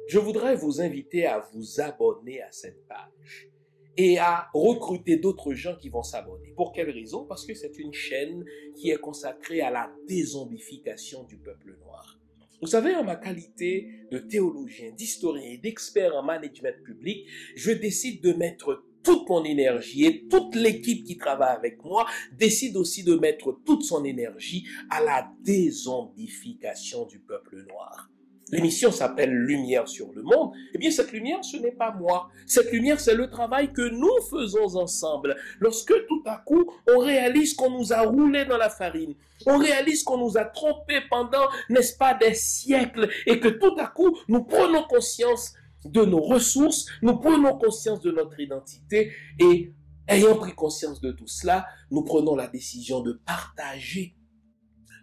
Je voudrais vous inviter à vous abonner à cette page et à recruter d'autres gens qui vont s'abonner. Pour quelle raison? Parce que c'est une chaîne qui est consacrée à la dézombification du peuple noir. Vous savez, en ma qualité de théologien, d'historien et d'expert en management public, je décide de mettre toute mon énergie et toute l'équipe qui travaille avec moi décide aussi de mettre toute son énergie à la dézombification du peuple noir. L'émission s'appelle Lumière sur le monde. Eh bien, cette lumière, ce n'est pas moi. Cette lumière, c'est le travail que nous faisons ensemble. Lorsque tout à coup, on réalise qu'on nous a roulé dans la farine, on réalise qu'on nous a trompés pendant, n'est-ce pas, des siècles, et que tout à coup, nous prenons conscience de nos ressources, nous prenons conscience de notre identité, et ayant pris conscience de tout cela, nous prenons la décision de partager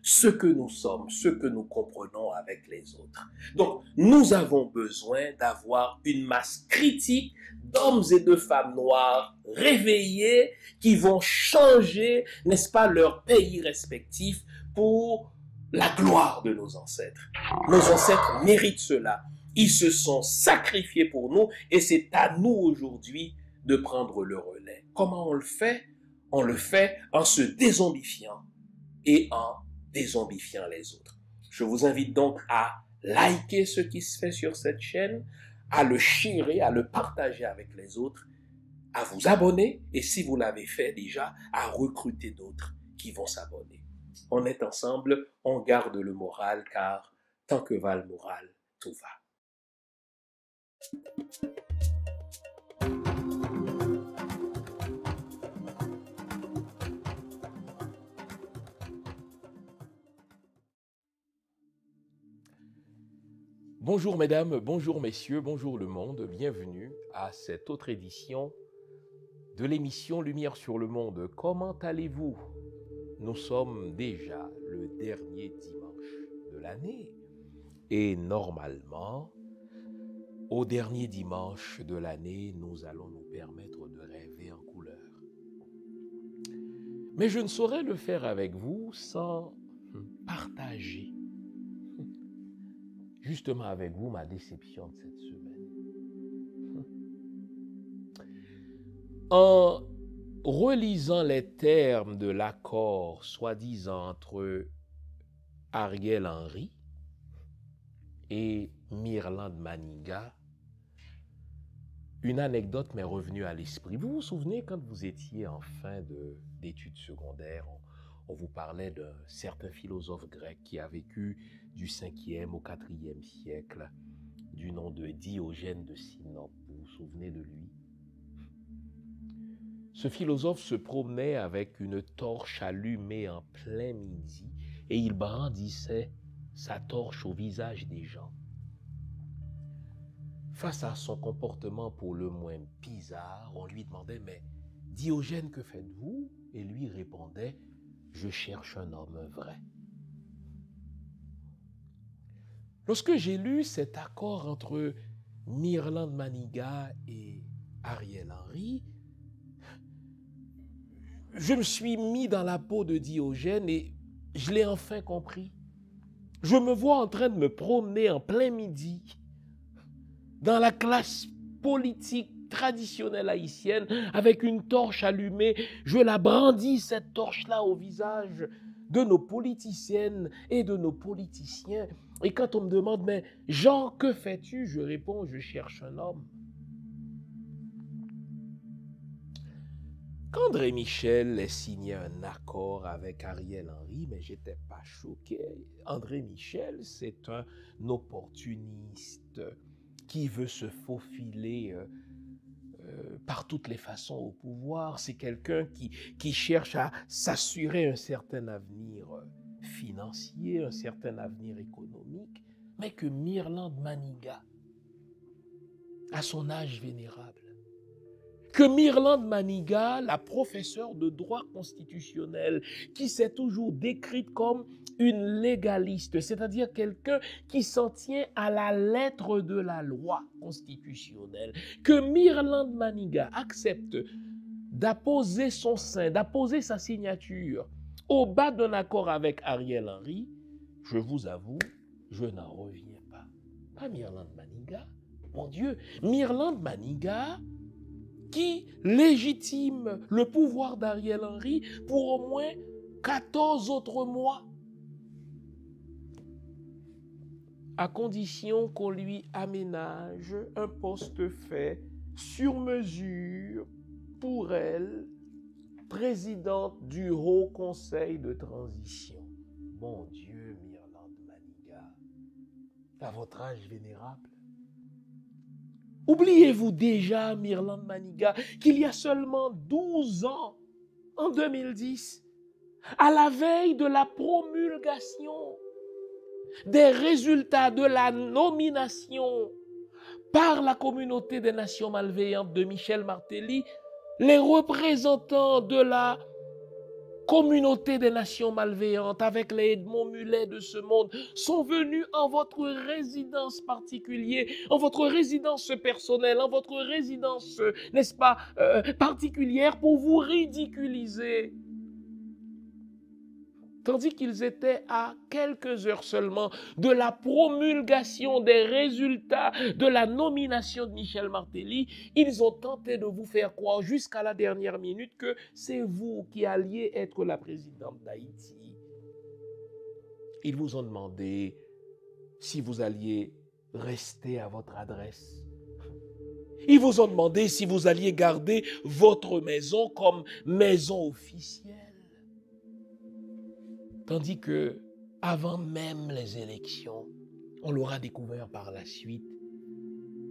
ce que nous sommes, ce que nous comprenons avec les autres. Donc, nous avons besoin d'avoir une masse critique d'hommes et de femmes noirs réveillés qui vont changer, n'est-ce pas, leur pays respectif pour la gloire de nos ancêtres. Nos ancêtres méritent cela. Ils se sont sacrifiés pour nous et c'est à nous aujourd'hui de prendre le relais. Comment on le fait? On le fait en se dézombifiant et en dézombifiant les autres. Je vous invite donc à liker ce qui se fait sur cette chaîne, à le sharer, à le partager avec les autres, à vous abonner et si vous l'avez fait déjà, à recruter d'autres qui vont s'abonner. On est ensemble, on garde le moral car tant que va le moral, tout va. Bonjour mesdames, bonjour messieurs, bonjour le monde, bienvenue à cette autre édition de l'émission Lumière sur le monde. Comment allez-vous? Nous sommes déjà le dernier dimanche de l'année et normalement, au dernier dimanche de l'année, nous allons nous permettre de rêver en couleur. Mais je ne saurais le faire avec vous sans partager justement avec vous ma déception de cette semaine. En relisant les termes de l'accord soi-disant entre Ariel Henry et Mirland Maniga, une anecdote m'est revenue à l'esprit. Vous vous souvenez quand vous étiez en fin d'études secondaires, on vous parlait d'un certain philosophe grec qui a vécu du 5e au 4e siècle, du nom de Diogène de Sinope. Vous vous souvenez de lui? Ce philosophe se promenait avec une torche allumée en plein midi et il brandissait sa torche au visage des gens. Face à son comportement pour le moins bizarre, on lui demandait « Mais Diogène, que faites-vous » Et lui répondait « Je cherche un homme vrai. » Lorsque j'ai lu cet accord entre Mirland Maniga et Ariel Henry, je me suis mis dans la peau de Diogène et je l'ai enfin compris. Je me vois en train de me promener en plein midi dans la classe politique traditionnelle haïtienne avec une torche allumée. Je la brandis, cette torche-là, au visage de nos politiciennes et de nos politiciens. Et quand on me demande, mais Jean, que fais-tu? Je réponds, je cherche un homme. Quand André Michel a signé un accord avec Ariel Henry, mais je n'étais pas choqué. André Michel, c'est un opportuniste qui veut se faufiler par toutes les façons au pouvoir. C'est quelqu'un qui cherche à s'assurer un certain avenir financier, un certain avenir économique, mais que Mirland Maniga, à son âge vénérable, que Myrlande Maniga, la professeure de droit constitutionnel, qui s'est toujours décrite comme une légaliste, c'est-à-dire quelqu'un qui s'en tient à la lettre de la loi constitutionnelle, que Myrlande Maniga accepte d'apposer son sein, d'apposer sa signature au bas d'un accord avec Ariel Henry, je vous avoue, je n'en reviens pas. Pas Myrlande Maniga, mon Dieu, Myrlande Maniga qui légitime le pouvoir d'Ariel Henry pour au moins 14 autres mois, à condition qu'on lui aménage un poste fait sur mesure pour elle, présidente du Haut Conseil de transition. Mon Dieu, Myrlande Maniga, à votre âge vénérable, oubliez-vous déjà, Myrlande Maniga, qu'il y a seulement 12 ans, en 2010, à la veille de la promulgation des résultats de la nomination par la communauté des nations malveillantes de Michel Martelly, les représentants de la communauté des nations malveillantes avec les Edmond Mulet de ce monde sont venus en votre résidence particulière, en votre résidence personnelle, en votre résidence, n'est-ce pas, particulière pour vous ridiculiser. Tandis qu'ils étaient à quelques heures seulement de la promulgation des résultats de la nomination de Michel Martelly, ils ont tenté de vous faire croire jusqu'à la dernière minute que c'est vous qui alliez être la présidente d'Haïti. Ils vous ont demandé si vous alliez rester à votre adresse. Ils vous ont demandé si vous alliez garder votre maison comme maison officielle. Tandis que, avant même les élections, on l'aura découvert par la suite,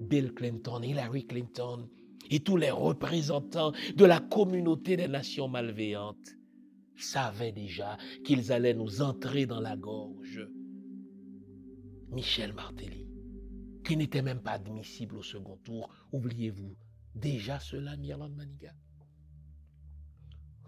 Bill Clinton, Hillary Clinton et tous les représentants de la communauté des nations malveillantes savaient déjà qu'ils allaient nous entrer dans la gorge. Michel Martelly, qui n'était même pas admissible au second tour, oubliez-vous déjà cela, Myrlande Maniga?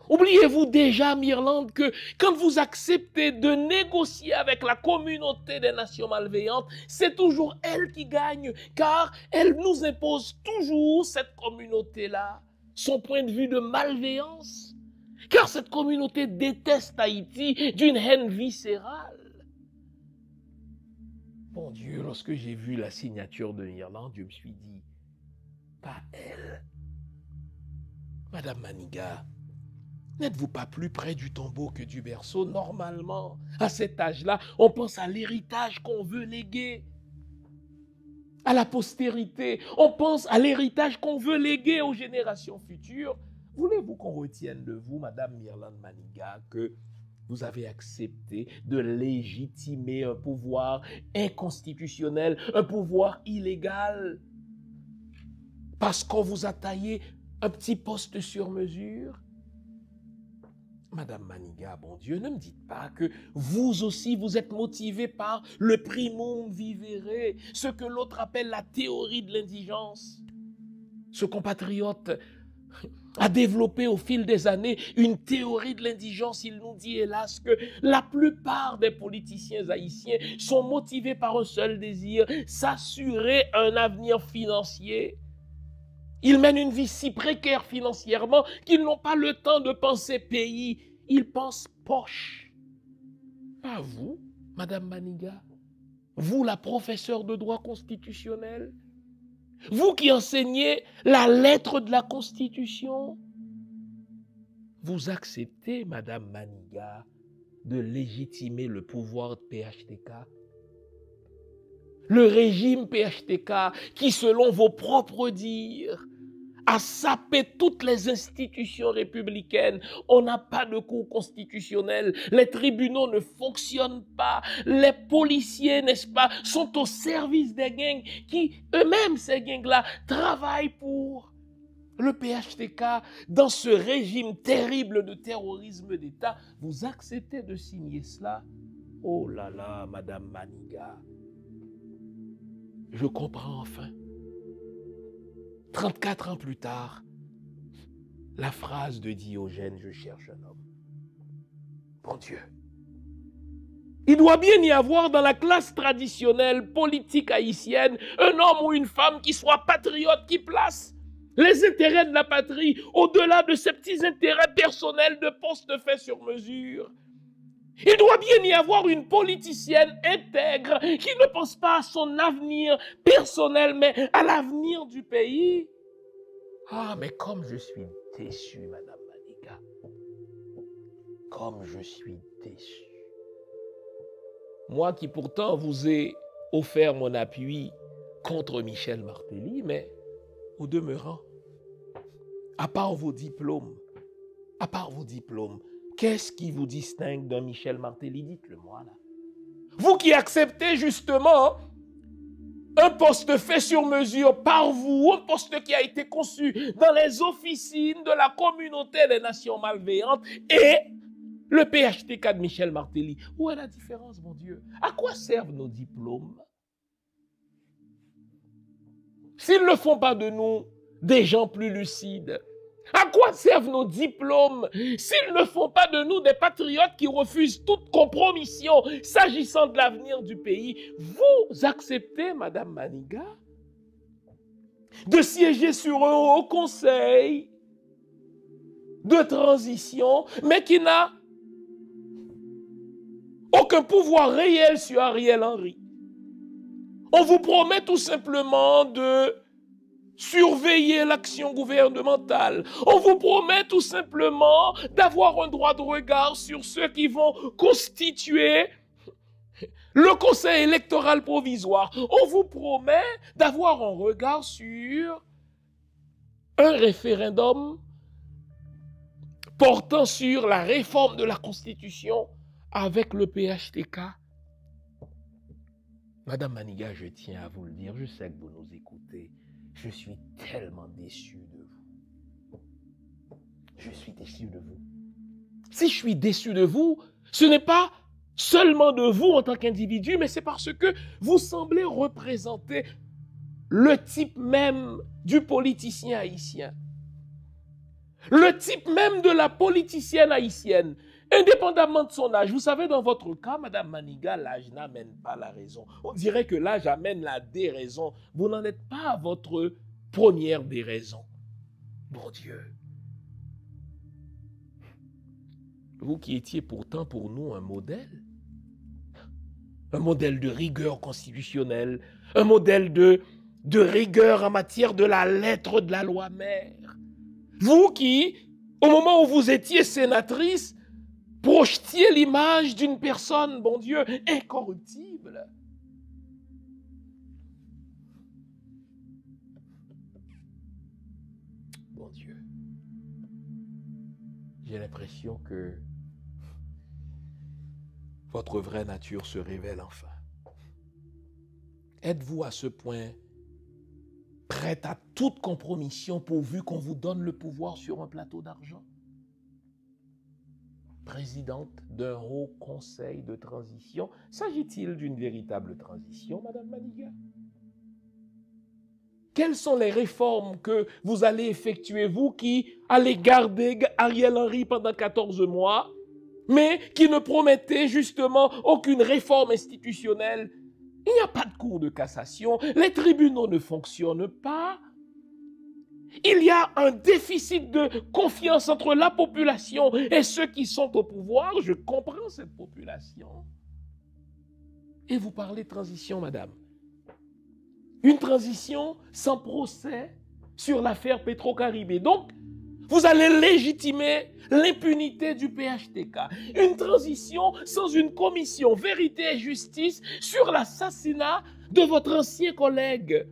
Oubliez-vous déjà, Myrlande, que quand vous acceptez de négocier avec la communauté des nations malveillantes, c'est toujours elle qui gagne, car elle nous impose toujours, cette communauté-là, son point de vue de malveillance. Car cette communauté déteste Haïti d'une haine viscérale. Mon Dieu, lorsque j'ai vu la signature de Myrlande, je me suis dit, pas elle. Madame Maniga, n'êtes-vous pas plus près du tombeau que du berceau? Normalement, à cet âge-là, on pense à l'héritage qu'on veut léguer à la postérité. On pense à l'héritage qu'on veut léguer aux générations futures. Voulez-vous qu'on retienne de vous, Madame Myrlande Maniga, que vous avez accepté de légitimer un pouvoir inconstitutionnel, un pouvoir illégal, parce qu'on vous a taillé un petit poste sur mesure? Madame Maniga, bon Dieu, ne me dites pas que vous aussi, vous êtes motivé par le primum vivere, ce que l'autre appelle la théorie de l'indigence. Ce compatriote a développé au fil des années une théorie de l'indigence. Il nous dit, hélas, que la plupart des politiciens haïtiens sont motivés par un seul désir, s'assurer un avenir financier. Ils mènent une vie si précaire financièrement qu'ils n'ont pas le temps de penser pays. Ils pensent poche. Pas vous, Madame Maniga. Vous, la professeure de droit constitutionnel. Vous qui enseignez la lettre de la Constitution. Vous acceptez, Madame Maniga, de légitimer le pouvoir de PHTK. Le régime PHTK qui, selon vos propres dires, a sapé toutes les institutions républicaines. On n'a pas de cour constitutionnelle. Les tribunaux ne fonctionnent pas. Les policiers, n'est-ce pas, sont au service des gangs qui, eux-mêmes, ces gangs-là, travaillent pour le PHTK. Dans ce régime terrible de terrorisme d'État, vous acceptez de signer cela? Oh là là, Madame Maniga. Je comprends enfin. 34 ans plus tard, la phrase de Diogène, je cherche un homme. Bon Dieu. Il doit bien y avoir dans la classe traditionnelle politique haïtienne un homme ou une femme qui soit patriote, qui place les intérêts de la patrie au-delà de ces petits intérêts personnels de postes faits sur mesure. Il doit bien y avoir une politicienne intègre qui ne pense pas à son avenir personnel, mais à l'avenir du pays. Ah, mais comme je suis déçu, Madame Maniga. Comme je suis déçu. Moi qui pourtant vous ai offert mon appui contre Michel Martelly, mais au demeurant, à part vos diplômes, qu'est-ce qui vous distingue d'un Michel Martelly? Dites-le-moi là. Vous qui acceptez justement un poste fait sur mesure par vous, un poste qui a été conçu dans les officines de la communauté des nations malveillantes et le PHTK de Michel Martelly. Où est la différence, mon Dieu? À quoi servent nos diplômes? S'ils ne font pas de nous des gens plus lucides, à quoi servent nos diplômes s'ils ne font pas de nous des patriotes qui refusent toute compromission s'agissant de l'avenir du pays? Vous acceptez, Madame Maniga, de siéger sur un haut conseil de transition, mais qui n'a aucun pouvoir réel sur Ariel Henry. On vous promet tout simplement de surveiller l'action gouvernementale. On vous promet tout simplement d'avoir un droit de regard sur ceux qui vont constituer le conseil électoral provisoire. On vous promet d'avoir un regard sur un référendum portant sur la réforme de la Constitution avec le PHTK. Madame Maniga, je tiens à vous le dire, je sais que vous nous écoutez. Je suis tellement déçu de vous. Je suis déçu de vous. Si je suis déçu de vous, ce n'est pas seulement de vous en tant qu'individu, mais c'est parce que vous semblez représenter le type même du politicien haïtien. Le type même de la politicienne haïtienne, indépendamment de son âge. Vous savez, dans votre cas, Madame Maniga, l'âge n'amène pas la raison. On dirait que l'âge amène la déraison. Vous n'en êtes pas à votre première déraison. Bon Dieu. Vous qui étiez pourtant pour nous un modèle de rigueur constitutionnelle, un modèle de rigueur en matière de la lettre de la loi mère. Vous qui, au moment où vous étiez sénatrice, projetiez l'image d'une personne, bon Dieu, incorruptible. Bon Dieu. J'ai l'impression que votre vraie nature se révèle enfin. Êtes-vous à ce point prête à toute compromission pourvu qu'on vous donne le pouvoir sur un plateau d'argent? Présidente d'un haut conseil de transition, s'agit-il d'une véritable transition, Madame Maniga? Quelles sont les réformes que vous allez effectuer, vous qui allez garder Ariel Henry pendant 14 mois, mais qui ne promettez justement aucune réforme institutionnelle? Il n'y a pas de cour de cassation, les tribunaux ne fonctionnent pas. Il y a un déficit de confiance entre la population et ceux qui sont au pouvoir. Je comprends cette population. Et vous parlez de transition, madame. Une transition sans procès sur l'affaire Petro-Caribé. Donc, vous allez légitimer l'impunité du PHTK. Une transition sans une commission vérité et justice sur l'assassinat de votre ancien collègue,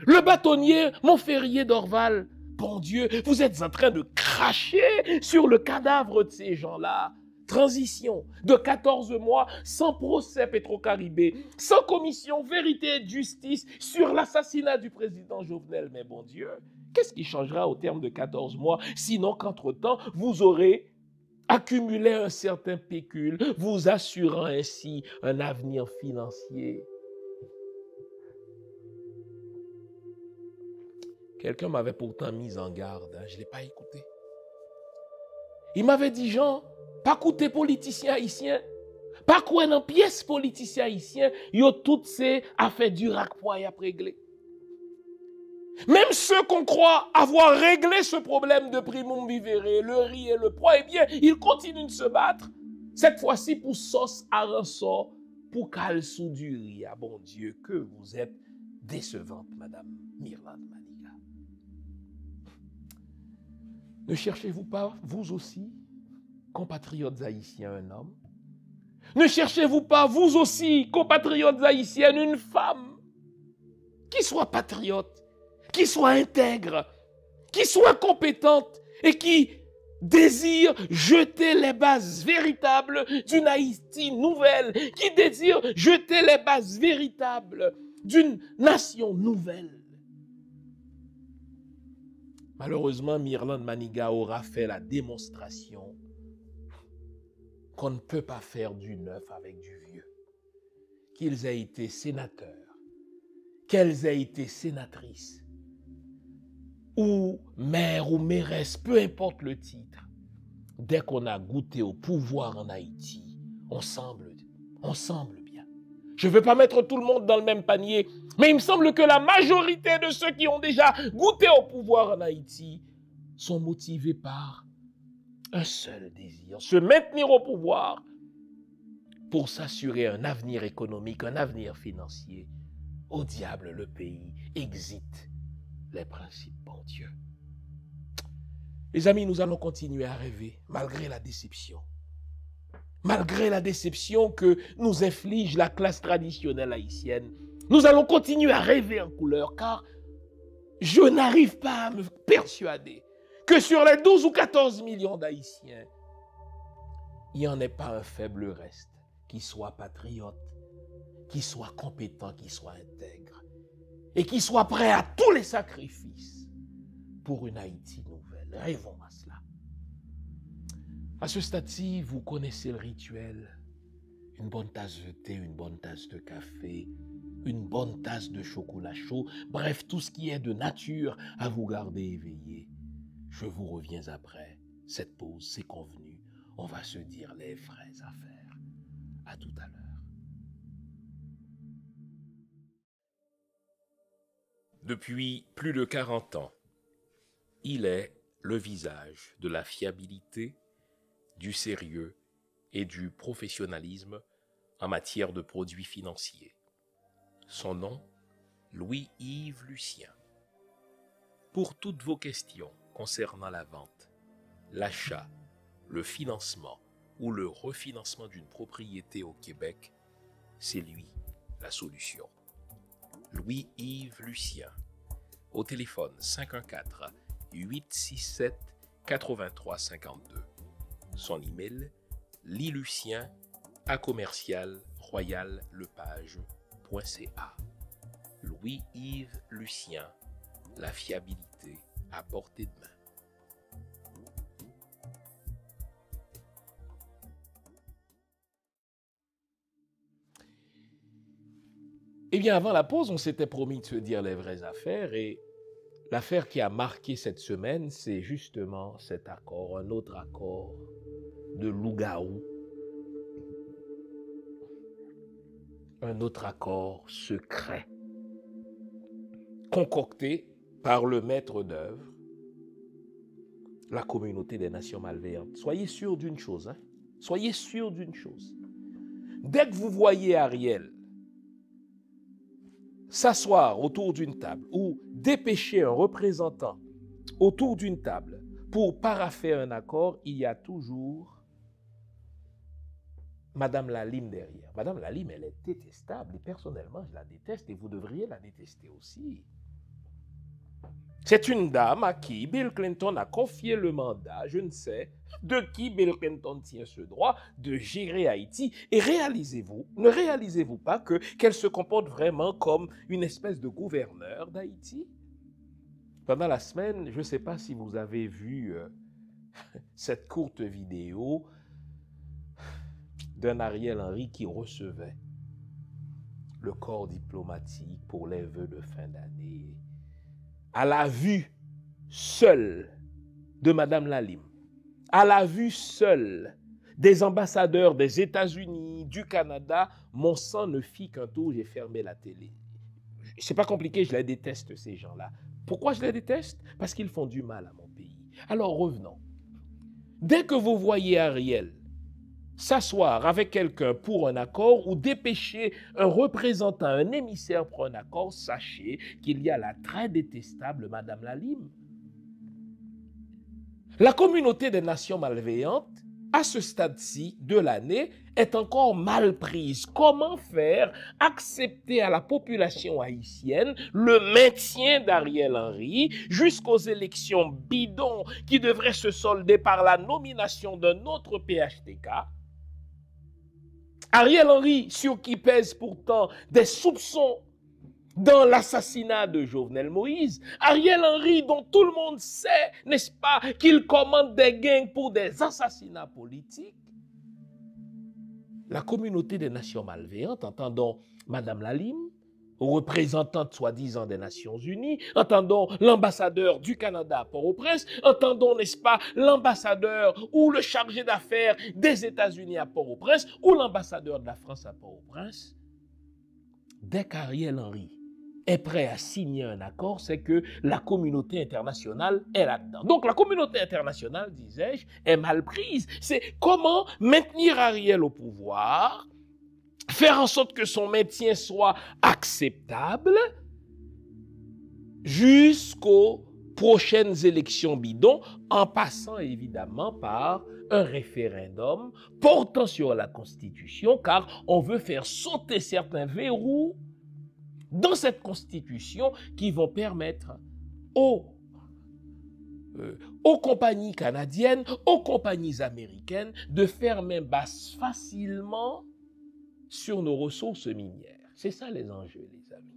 le bâtonnier Montferrier d'Orval. Bon Dieu, vous êtes en train de cracher sur le cadavre de ces gens-là. Transition de 14 mois sans procès Petro-Caribé, sans commission vérité et justice sur l'assassinat du président Jovenel. Mais bon Dieu, qu'est-ce qui changera au terme de 14 mois, sinon qu'entre-temps, vous aurez accumulé un certain pécule, vous assurant ainsi un avenir financier? Quelqu'un m'avait pourtant mis en garde, hein, je ne l'ai pas écouté. Il m'avait dit, Jean, pas écouter politiciens haïtiens, pas quoi dans pièce politiciens haïtiens, yo toutes ces affaires du rac pour y régler. Même ceux qu'on croit avoir réglé ce problème de primum vivere, le riz et le poids, eh bien, ils continuent de se battre. Cette fois-ci pour sauce à ressort, pour cale sous du riz. Ah bon Dieu, que vous êtes décevante, Madame Mirland Maniga. Ne cherchez-vous pas, vous aussi, compatriotes haïtiens, un homme? Ne cherchez-vous pas, vous aussi, compatriotes haïtiennes, une femme qui soit patriote, qui soit intègre, qui soit compétente et qui désire jeter les bases véritables d'une Haïti nouvelle, qui désire jeter les bases véritables d'une nation nouvelle. Malheureusement, Mirland Maniga aura fait la démonstration qu'on ne peut pas faire du neuf avec du vieux. Qu'ils aient été sénateurs, qu'elles aient été sénatrices, ou maire ou mairesse, peu importe le titre, dès qu'on a goûté au pouvoir en Haïti, on semble bien. Je ne veux pas mettre tout le monde dans le même panier, mais il me semble que la majorité de ceux qui ont déjà goûté au pouvoir en Haïti sont motivés par un seul désir, se maintenir au pouvoir pour s'assurer un avenir économique, un avenir financier. Au diable le pays, exit les principes, bon Dieu. Les amis, nous allons continuer à rêver malgré la déception. Malgré la déception que nous inflige la classe traditionnelle haïtienne, nous allons continuer à rêver en couleur car je n'arrive pas à me persuader que sur les 12 ou 14 millions d'Haïtiens, il n'y en ait pas un faible reste qui soit patriote, qui soit compétent, qui soit intègre et qui soit prêt à tous les sacrifices pour une Haïti nouvelle. Rêvons à cela. À ce stade-ci, vous connaissez le rituel. Une bonne tasse de thé, une bonne tasse de café, une bonne tasse de chocolat chaud, bref, tout ce qui est de nature à vous garder éveillé. Je vous reviens après cette pause, c'est convenu. On va se dire les vraies affaires. À tout à l'heure. Depuis plus de 40 ans, il est le visage de la fiabilité, du sérieux et du professionnalisme en matière de produits financiers. Son nom, Louis-Yves Lucien. Pour toutes vos questions concernant la vente, l'achat, le financement ou le refinancement d'une propriété au Québec, c'est lui la solution. Louis-Yves Lucien, au téléphone 514-867-8352. Son email, lilucien@royallepage.ca. Louis-Yves Lucien, la fiabilité à portée de main. Eh bien, avant la pause, on s'était promis de se dire les vraies affaires et l'affaire qui a marqué cette semaine, c'est justement cet accord, un autre accord de Lougaou, un autre accord secret, concocté par le maître d'œuvre, la communauté des nations malveillantes. Soyez sûrs d'une chose, hein? Soyez sûrs d'une chose. Dès que vous voyez Ariel s'asseoir autour d'une table ou dépêcher un représentant autour d'une table pour parapher un accord, il y a toujours Madame Lalime derrière. Madame Lalime, elle est détestable et personnellement, je la déteste et vous devriez la détester aussi. C'est une dame à qui Bill Clinton a confié le mandat, je ne sais de qui Bill Clinton tient ce droit de gérer Haïti. Et ne réalisez-vous pas qu'elle se comporte vraiment comme une espèce de gouverneur d'Haïti? Pendant la semaine, je ne sais pas si vous avez vu cette courte vidéo d'un Ariel Henry qui recevait le corps diplomatique pour les vœux de fin d'année. à la vue seule de Madame Lalime, à la vue seule des ambassadeurs des États-Unis, du Canada, mon sang ne fit qu'un tour, j'ai fermé la télé. C'est pas compliqué, je les déteste, ces gens-là. Pourquoi je les déteste? Parce qu'ils font du mal à mon pays. Alors revenons. Dès que vous voyez Ariel s'asseoir avec quelqu'un pour un accord ou dépêcher un représentant, un émissaire pour un accord, sachez qu'il y a la très détestable Madame Lalime. La communauté des nations malveillantes, à ce stade-ci de l'année, est encore mal prise. Comment faire accepter à la population haïtienne le maintien d'Ariel Henry jusqu'aux élections bidons qui devraient se solder par la nomination d'un autre PHTK? Ariel Henry, sur qui pèsent pourtant des soupçons dans l'assassinat de Jovenel Moïse, Ariel Henry dont tout le monde sait, n'est-ce pas, qu'il commande des gangs pour des assassinats politiques. La communauté des nations malveillantes, entendons Madame Lalime, représentante soi-disant des Nations Unies, entendons l'ambassadeur du Canada à Port-au-Prince, entendons, n'est-ce pas, l'ambassadeur ou le chargé d'affaires des États-Unis à Port-au-Prince ou l'ambassadeur de la France à Port-au-Prince. Dès qu'Ariel Henry est prêt à signer un accord, c'est que la communauté internationale est là-dedans. Donc la communauté internationale, disais-je, est mal prise. C'est comment maintenir Ariel au pouvoir, faire en sorte que son maintien soit acceptable jusqu'aux prochaines élections bidons, en passant évidemment par un référendum portant sur la Constitution, car on veut faire sauter certains verrous dans cette Constitution qui vont permettre aux compagnies canadiennes, aux compagnies américaines de faire main basse facilement sur nos ressources minières. C'est ça les enjeux, les amis.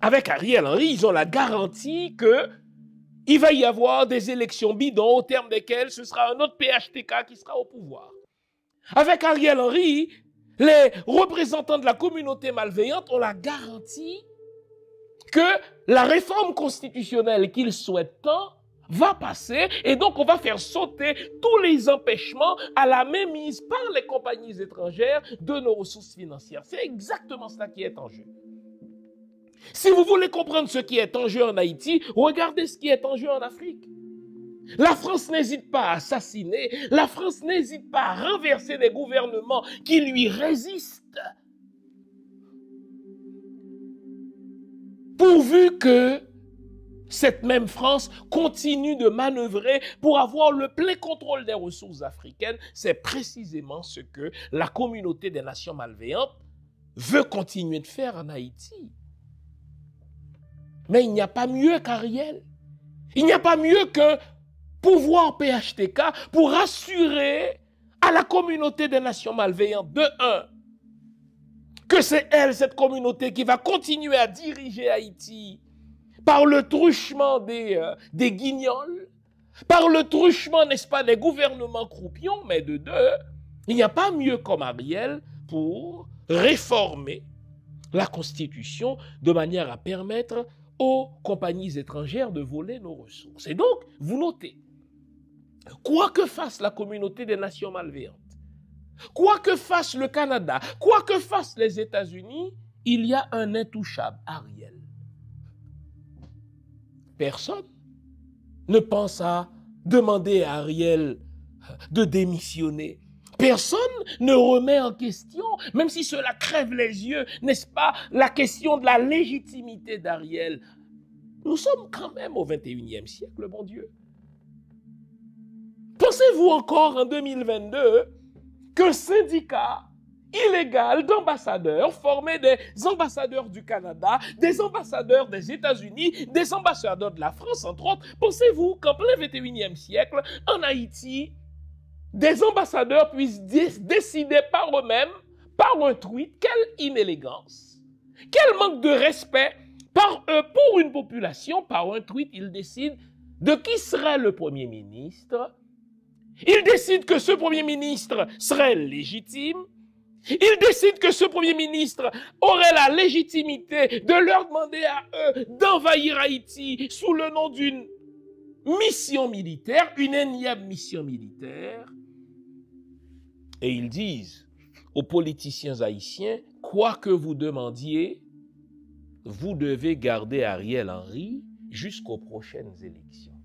Avec Ariel Henry, ils ont la garantie qu'il va y avoir des élections bidons au terme desquelles ce sera un autre PHTK qui sera au pouvoir. Avec Ariel Henry, les représentants de la communauté malveillante ont la garantie que la réforme constitutionnelle qu'ils souhaitent tant va passer et donc on va faire sauter tous les empêchements à la mainmise par les compagnies étrangères de nos ressources financières. C'est exactement ça qui est en jeu. Si vous voulez comprendre ce qui est en jeu en Haïti, regardez ce qui est en jeu en Afrique. La France n'hésite pas à assassiner, la France n'hésite pas à renverser des gouvernements qui lui résistent. Pourvu que cette même France continue de manœuvrer pour avoir le plein contrôle des ressources africaines, c'est précisément ce que la communauté des nations malveillantes veut continuer de faire en Haïti. Mais il n'y a pas mieux qu'Ariel. Il n'y a pas mieux que pouvoir PHTK pour assurer à la communauté des nations malveillantes, de un, que c'est elle, cette communauté, qui va continuer à diriger Haïti par le truchement des guignols, par le truchement, n'est-ce pas, des gouvernements croupions, mais de deux, il n'y a pas mieux comme Ariel pour réformer la Constitution de manière à permettre aux compagnies étrangères de voler nos ressources. Et donc, vous notez, quoi que fasse la communauté des nations malveillantes, quoi que fasse le Canada, quoi que fassent les États-Unis, il y a un intouchable, Ariel. Personne ne pense à demander à Ariel de démissionner. Personne ne remet en question, même si cela crève les yeux, n'est-ce pas, la question de la légitimité d'Ariel. Nous sommes quand même au 21e siècle, bon Dieu. Pensez-vous encore en 2022 qu'un syndicat illégal d'ambassadeurs formé des ambassadeurs du Canada, des ambassadeurs des États-Unis, des ambassadeurs de la France, entre autres, pensez-vous qu'en plein 21e siècle, en Haïti, des ambassadeurs puissent décider par eux-mêmes, par un tweet, quelle inélégance, quel manque de respect par eux pour une population, par un tweet, ils décident de qui serait le Premier ministre. Ils décident que ce Premier ministre serait légitime. Il décide que ce Premier ministre aurait la légitimité de leur demander à eux d'envahir Haïti sous le nom d'une mission militaire, une énième mission militaire. Et ils disent aux politiciens haïtiens, quoi que vous demandiez, vous devez garder Ariel Henry jusqu'aux prochaines élections.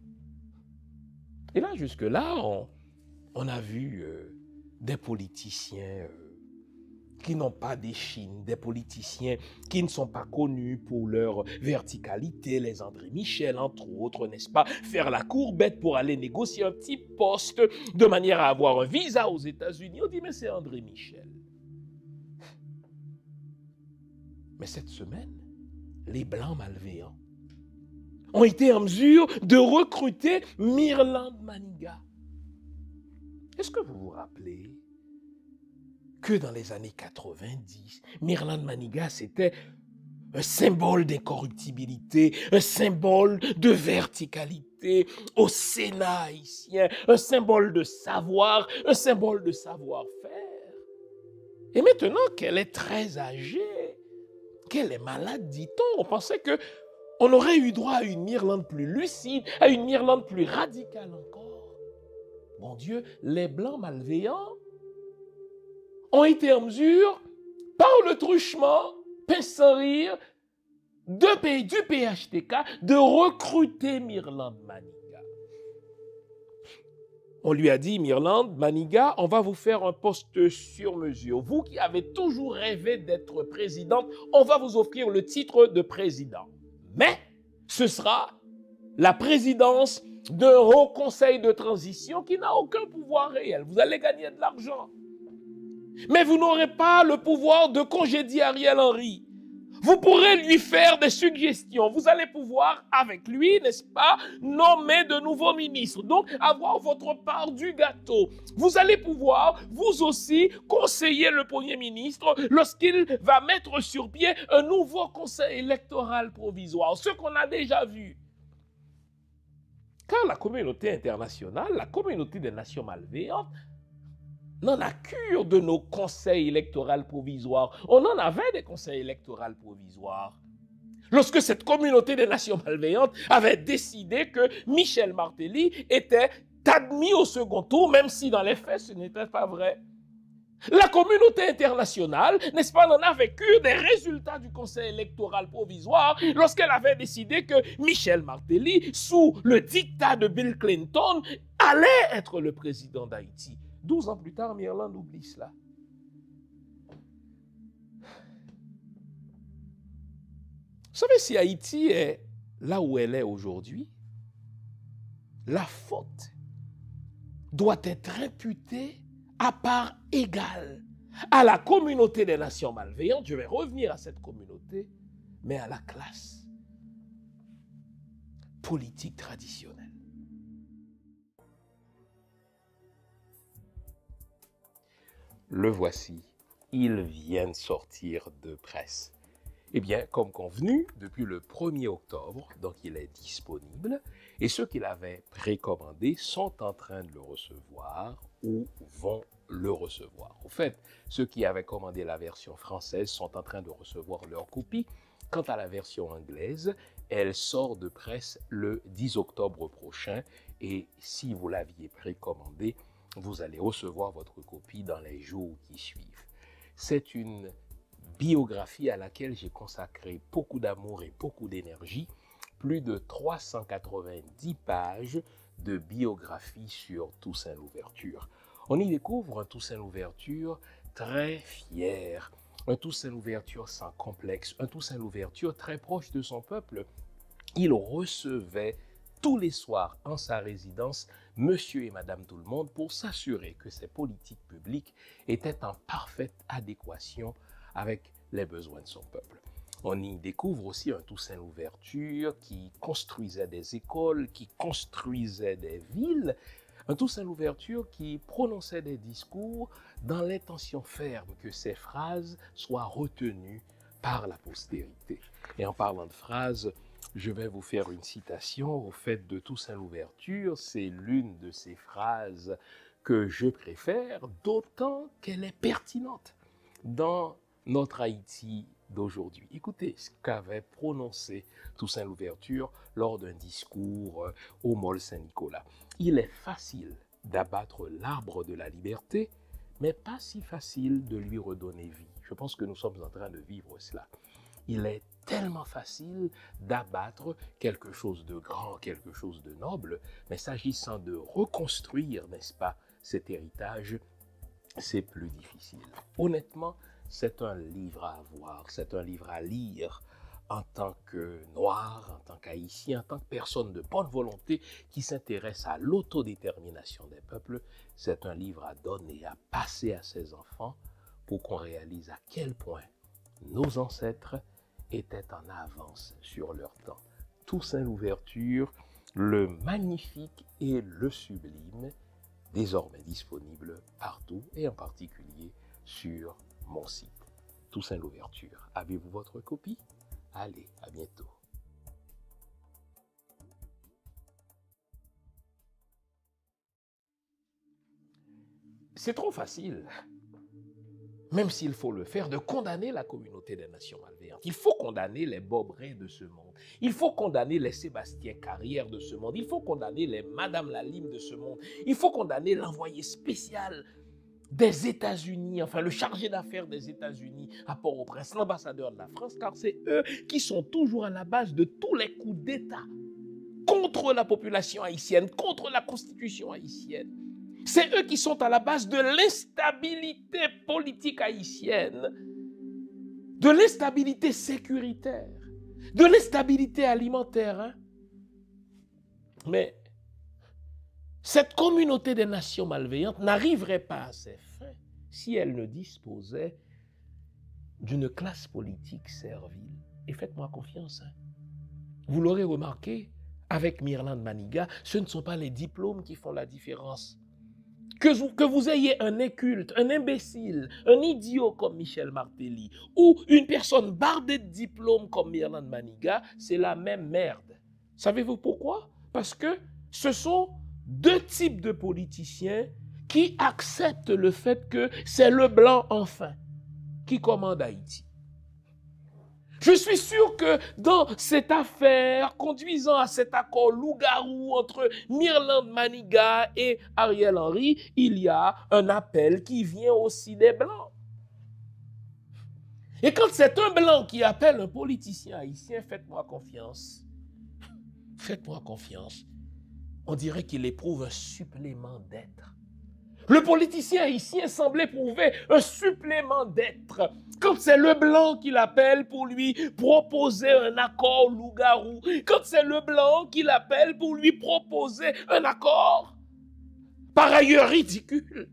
Et là, jusque-là, on a vu des politiciens qui n'ont pas d'échine, des politiciens qui ne sont pas connus pour leur verticalité, les André Michel, entre autres, n'est-ce pas, faire la courbette pour aller négocier un petit poste de manière à avoir un visa aux États-Unis. On dit, mais c'est André Michel. Mais cette semaine, les Blancs malveillants ont été en mesure de recruter Mirland Maniga. Est-ce que vous vous rappelez que dans les années 90, Mirland Maniga, c'était un symbole d'incorruptibilité, un symbole de verticalité au Sénat haïtien, un symbole de savoir, un symbole de savoir-faire. Et maintenant qu'elle est très âgée, qu'elle est malade, dit-on, on pensait qu'on aurait eu droit à une Mirland plus lucide, à une Mirland plus radicale encore. Mon Dieu, les Blancs malveillants ont été en mesure, par le truchement, pince sans rire, du PHTK, de recruter Mirland Maniga. On lui a dit, Mirland Maniga, on va vous faire un poste sur mesure. Vous qui avez toujours rêvé d'être présidente, on va vous offrir le titre de président. Mais ce sera la présidence d'un haut conseil de transition qui n'a aucun pouvoir réel. Vous allez gagner de l'argent. Mais vous n'aurez pas le pouvoir de congédier Ariel Henry. Vous pourrez lui faire des suggestions. Vous allez pouvoir, avec lui, n'est-ce pas, nommer de nouveaux ministres. Donc, avoir votre part du gâteau. Vous allez pouvoir, vous aussi, conseiller le Premier ministre lorsqu'il va mettre sur pied un nouveau conseil électoral provisoire. Ce qu'on a déjà vu. Car la communauté internationale, la communauté des nations malveillantes, n'en a cure de nos conseils électoraux provisoires. On en avait des conseils électoraux provisoires. Lorsque cette communauté des nations malveillantes avait décidé que Michel Martelly était admis au second tour, même si dans les faits ce n'était pas vrai. La communauté internationale, n'est-ce pas, n'en avait cure des résultats du conseil électoral provisoire lorsqu'elle avait décidé que Michel Martelly, sous le diktat de Bill Clinton, allait être le président d'Haïti. 12 ans plus tard, Mirland oublie cela. Vous savez, si Haïti est là où elle est aujourd'hui, la faute doit être imputée à part égale à la communauté des nations malveillantes. Je vais revenir à cette communauté, mais à la classe politique traditionnelle. Le voici, il vient de sortir de presse. Eh bien, comme convenu, depuis le 1er octobre, donc il est disponible, et ceux qui l'avaient précommandé sont en train de le recevoir ou vont le recevoir. Au fait, ceux qui avaient commandé la version française sont en train de recevoir leur copie. Quant à la version anglaise, elle sort de presse le 10 octobre prochain, et si vous l'aviez précommandé, vous allez recevoir votre copie dans les jours qui suivent. C'est une biographie à laquelle j'ai consacré beaucoup d'amour et beaucoup d'énergie, plus de 390 pages de biographie sur Toussaint Louverture. On y découvre un Toussaint Louverture très fier, un Toussaint Louverture sans complexe, un Toussaint Louverture très proche de son peuple. Il recevait tous les soirs en sa résidence Monsieur et Madame Tout-le-Monde pour s'assurer que ses politiques publiques étaient en parfaite adéquation avec les besoins de son peuple. On y découvre aussi un Toussaint Louverture qui construisait des écoles, qui construisait des villes, un Toussaint Louverture qui prononçait des discours dans l'intention ferme que ces phrases soient retenues par la postérité. Et en parlant de phrases, je vais vous faire une citation au fait de Toussaint Louverture. C'est l'une de ces phrases que je préfère, d'autant qu'elle est pertinente. dans notre Haïti d'aujourd'hui. Écoutez ce qu'avait prononcé Toussaint Louverture lors d'un discours au Mall Saint-Nicolas. Il est facile d'abattre l'arbre de la liberté, mais pas si facile de lui redonner vie. Je pense que nous sommes en train de vivre cela. Il est tellement facile d'abattre quelque chose de grand, quelque chose de noble, mais s'agissant de reconstruire, n'est-ce pas, cet héritage, c'est plus difficile. Honnêtement, c'est un livre à avoir, c'est un livre à lire en tant que noir, en tant qu'haïtien, en tant que personne de bonne volonté qui s'intéresse à l'autodétermination des peuples. C'est un livre à donner, à passer à ses enfants pour qu'on réalise à quel point nos ancêtres étaient en avance sur leur temps. Toussaint Louverture, le magnifique et le sublime, désormais disponible partout et en particulier sur mon site. Toussaint Louverture. Avez-vous votre copie? Allez, à bientôt. C'est trop facile, même s'il faut le faire, de condamner la communauté des nations malveillantes. Il faut condamner les Bobrins de ce monde. Il faut condamner les Sébastien Carrière de ce monde. Il faut condamner les Madame Lalime de ce monde. Il faut condamner l'envoyé spécial des États-Unis, enfin le chargé d'affaires des États-Unis à Port-au-Prince, l'ambassadeur de la France, car c'est eux qui sont toujours à la base de tous les coups d'État contre la population haïtienne, contre la constitution haïtienne. C'est eux qui sont à la base de l'instabilité politique haïtienne, de l'instabilité sécuritaire, de l'instabilité alimentaire. Hein? Mais cette communauté des nations malveillantes n'arriverait pas à ses fins si elle ne disposait d'une classe politique servile. Et faites-moi confiance. Hein? Vous l'aurez remarqué, avec Mirland Maniga, ce ne sont pas les diplômes qui font la différence. Que vous ayez un inculte, un imbécile, un idiot comme Michel Martelly ou une personne bardée de diplômes comme Mirland Maniga, c'est la même merde. Savez-vous pourquoi? Parce que ce sont deux types de politiciens qui acceptent le fait que c'est le blanc enfin qui commande Haïti. Je suis sûr que dans cette affaire conduisant à cet accord loup-garou entre Mirland Maniga et Ariel Henry, il y a un appel qui vient aussi des Blancs. Et quand c'est un Blanc qui appelle un politicien haïtien, faites-moi confiance. Faites-moi confiance. On dirait qu'il éprouve un supplément d'être. Le politicien haïtien semble éprouver un supplément d'être. Quand c'est le Blanc qui l'appelle pour lui proposer un accord loup-garou, quand c'est le Blanc qui l'appelle pour lui proposer un accord, par ailleurs ridicule.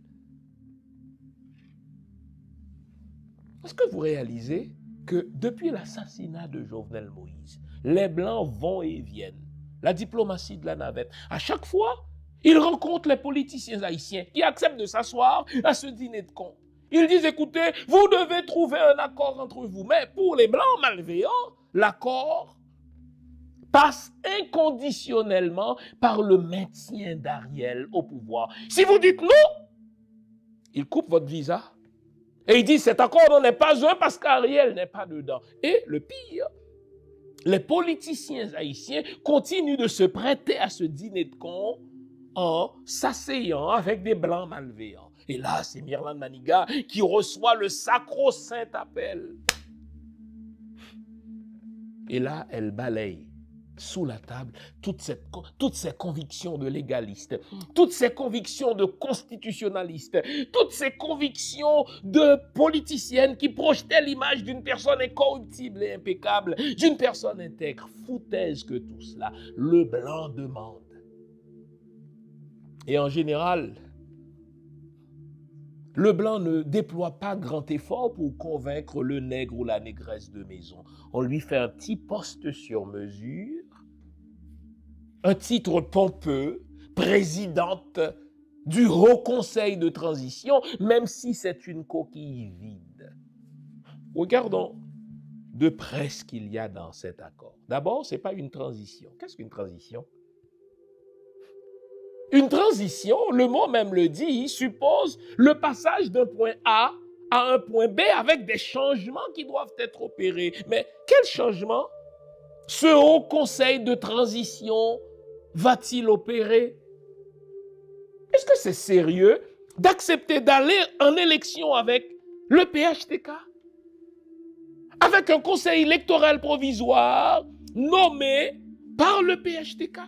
Est-ce que vous réalisez que depuis l'assassinat de Jovenel Moïse, les Blancs vont et viennent, la diplomatie de la navette, à chaque fois, ils rencontrent les politiciens haïtiens qui acceptent de s'asseoir à ce dîner de cons. Ils disent, écoutez, vous devez trouver un accord entre vous. Mais pour les Blancs malveillants, l'accord passe inconditionnellement par le maintien d'Ariel au pouvoir. Si vous dites non, ils coupent votre visa. Et ils disent, cet accord n'en est pas un parce qu'Ariel n'est pas dedans. Et le pire, les politiciens haïtiens continuent de se prêter à ce dîner de cons en s'asseyant avec des Blancs malveillants. Et là, c'est Mirland Maniga qui reçoit le sacro-saint appel. Et là, elle balaye sous la table toutes ces convictions de légaliste, toutes ces convictions de constitutionnaliste, toutes ces convictions de politicienne qui projetaient l'image d'une personne incorruptible et impeccable, d'une personne intègre. Foutaise que tout cela, le Blanc demande. Et en général, le Blanc ne déploie pas grand effort pour convaincre le nègre ou la négresse de maison. On lui fait un petit poste sur mesure, un titre pompeux, présidente du Haut Conseil de transition, même si c'est une coquille vide. Regardons de près ce qu'il y a dans cet accord. D'abord, ce n'est pas une transition. Qu'est-ce qu'une transition? Une transition, le mot même le dit, suppose le passage d'un point A à un point B avec des changements qui doivent être opérés. Mais quels changements ce Haut Conseil de transition va-t-il opérer? Est-ce que c'est sérieux d'accepter d'aller en élection avec le PHTK? Avec un conseil électoral provisoire nommé par le PHTK?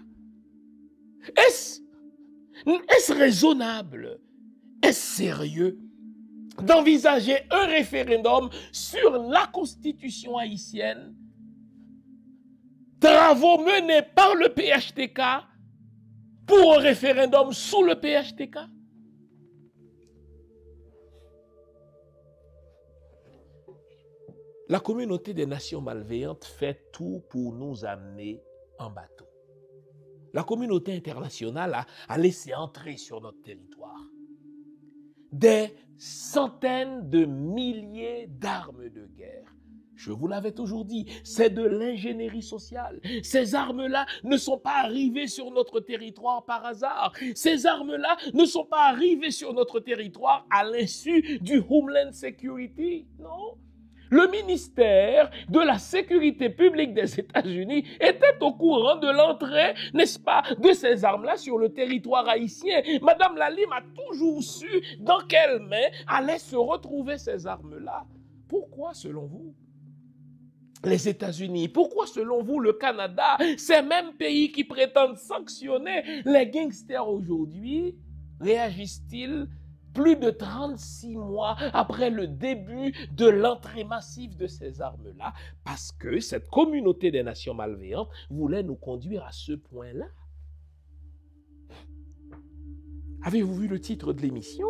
Est-ce raisonnable? Est-ce sérieux d'envisager un référendum sur la Constitution haïtienne? Travaux menés par le PHTK pour un référendum sous le PHTK? La communauté des nations malveillantes fait tout pour nous amener en bateau. La communauté internationale a laissé entrer sur notre territoire des centaines de milliers d'armes de guerre. Je vous l'avais toujours dit, c'est de l'ingénierie sociale. Ces armes-là ne sont pas arrivées sur notre territoire par hasard. Ces armes-là ne sont pas arrivées sur notre territoire à l'insu du Homeland Security. Non. Le ministère de la Sécurité publique des États-Unis était au courant de l'entrée, n'est-ce pas, de ces armes-là sur le territoire haïtien. Madame Lalime a toujours su dans quelles mains allaient se retrouver ces armes-là. Pourquoi, selon vous, les États-Unis, pourquoi, selon vous, le Canada, ces mêmes pays qui prétendent sanctionner les gangsters aujourd'hui, réagissent-ils plus de 36 mois après le début de l'entrée massive de ces armes-là? Parce que cette communauté des nations malveillantes voulait nous conduire à ce point-là. Avez-vous vu le titre de l'émission?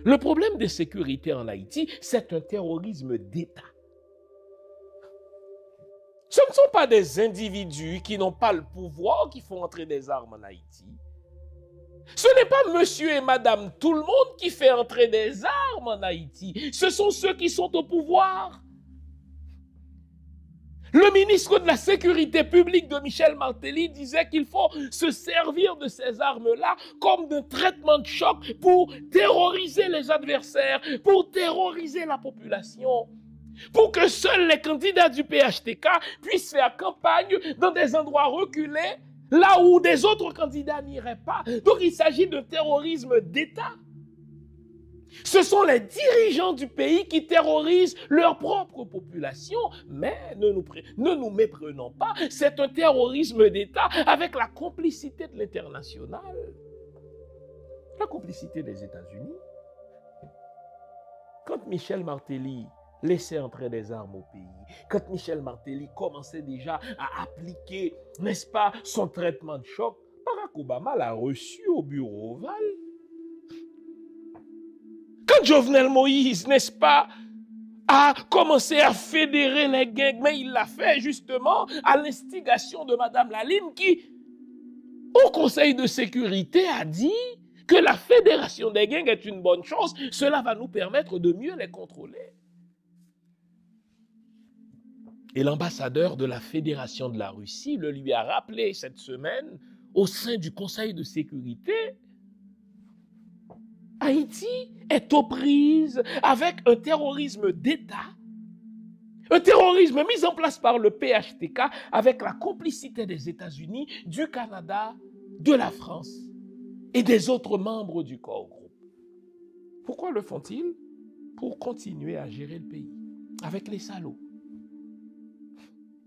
Le problème de sécurité en Haïti, c'est un terrorisme d'État. Ce ne sont pas des individus qui n'ont pas le pouvoir qui font entrer des armes en Haïti. Ce n'est pas monsieur et madame tout le monde qui fait entrer des armes en Haïti. Ce sont ceux qui sont au pouvoir. Le ministre de la Sécurité publique de Michel Martelly disait qu'il faut se servir de ces armes-là comme d'un traitement de choc pour terroriser les adversaires, pour terroriser la population, pour que seuls les candidats du PHTK puissent faire campagne dans des endroits reculés, là où des autres candidats n'iraient pas. Donc il s'agit de terrorisme d'État. Ce sont les dirigeants du pays qui terrorisent leur propre population, mais ne nous méprenons pas, c'est un terrorisme d'État avec la complicité de l'international, la complicité des États-Unis. Quand Michel Martelly laissait entrer des armes au pays, quand Michel Martelly commençait déjà à appliquer, n'est-ce pas, son traitement de choc, Barack Obama l'a reçu au bureau ovale. Quand Jovenel Moïse, n'est-ce pas, a commencé à fédérer les gangs, mais il l'a fait justement à l'instigation de Madame Lalime qui, au Conseil de sécurité, a dit que la fédération des gangs est une bonne chose, cela va nous permettre de mieux les contrôler. Et l'ambassadeur de la Fédération de la Russie le lui a rappelé cette semaine au sein du Conseil de sécurité. Haïti est aux prises avec un terrorisme d'État, un terrorisme mis en place par le PHTK avec la complicité des États-Unis, du Canada, de la France et des autres membres du corps groupe. Pourquoi le font-ils? Pour continuer à gérer le pays avec les salauds.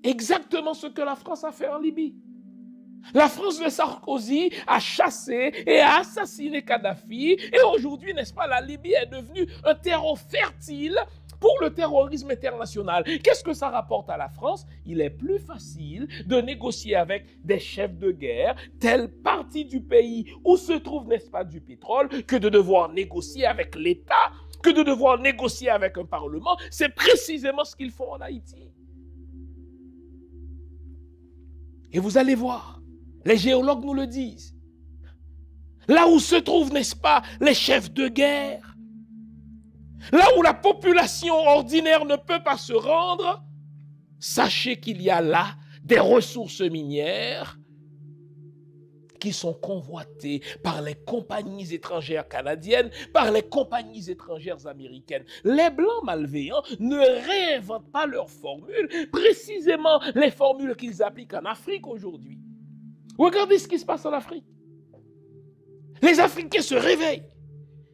Exactement ce que la France a fait en Libye. La France de Sarkozy a chassé et a assassiné Kadhafi. Et aujourd'hui, n'est-ce pas, la Libye est devenue un terreau fertile pour le terrorisme international. Qu'est-ce que ça rapporte à la France? Il est plus facile de négocier avec des chefs de guerre, telle partie du pays où se trouve, n'est-ce pas, du pétrole, que de devoir négocier avec l'État, que de devoir négocier avec un parlement. C'est précisément ce qu'ils font en Haïti. Et vous allez voir, les géologues nous le disent. Là où se trouvent, n'est-ce pas, les chefs de guerre, là où la population ordinaire ne peut pas se rendre, sachez qu'il y a là des ressources minières qui sont convoités par les compagnies étrangères canadiennes, par les compagnies étrangères américaines. Les Blancs malveillants ne réinventent pas leurs formules, précisément les formules qu'ils appliquent en Afrique aujourd'hui. Regardez ce qui se passe en Afrique. Les Africains se réveillent.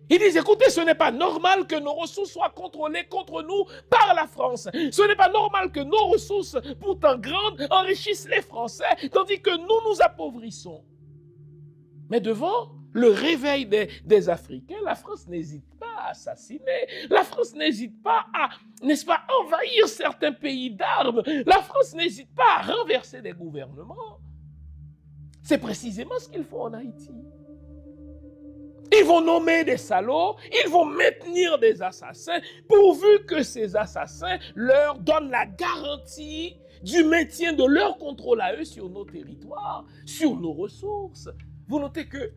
Ils disent, écoutez, ce n'est pas normal que nos ressources soient contrôlées contre nous par la France. Ce n'est pas normal que nos ressources, pourtant grandes, enrichissent les Français, tandis que nous nous appauvrissons. Mais devant le réveil des Africains, la France n'hésite pas à assassiner. La France n'hésite pas à, n'est-ce pas, envahir certains pays d'armes. La France n'hésite pas à renverser des gouvernements. C'est précisément ce qu'ils font en Haïti. Ils vont nommer des salauds, ils vont maintenir des assassins, pourvu que ces assassins leur donnent la garantie du maintien de leur contrôle à eux sur nos territoires, sur nos ressources. Vous notez que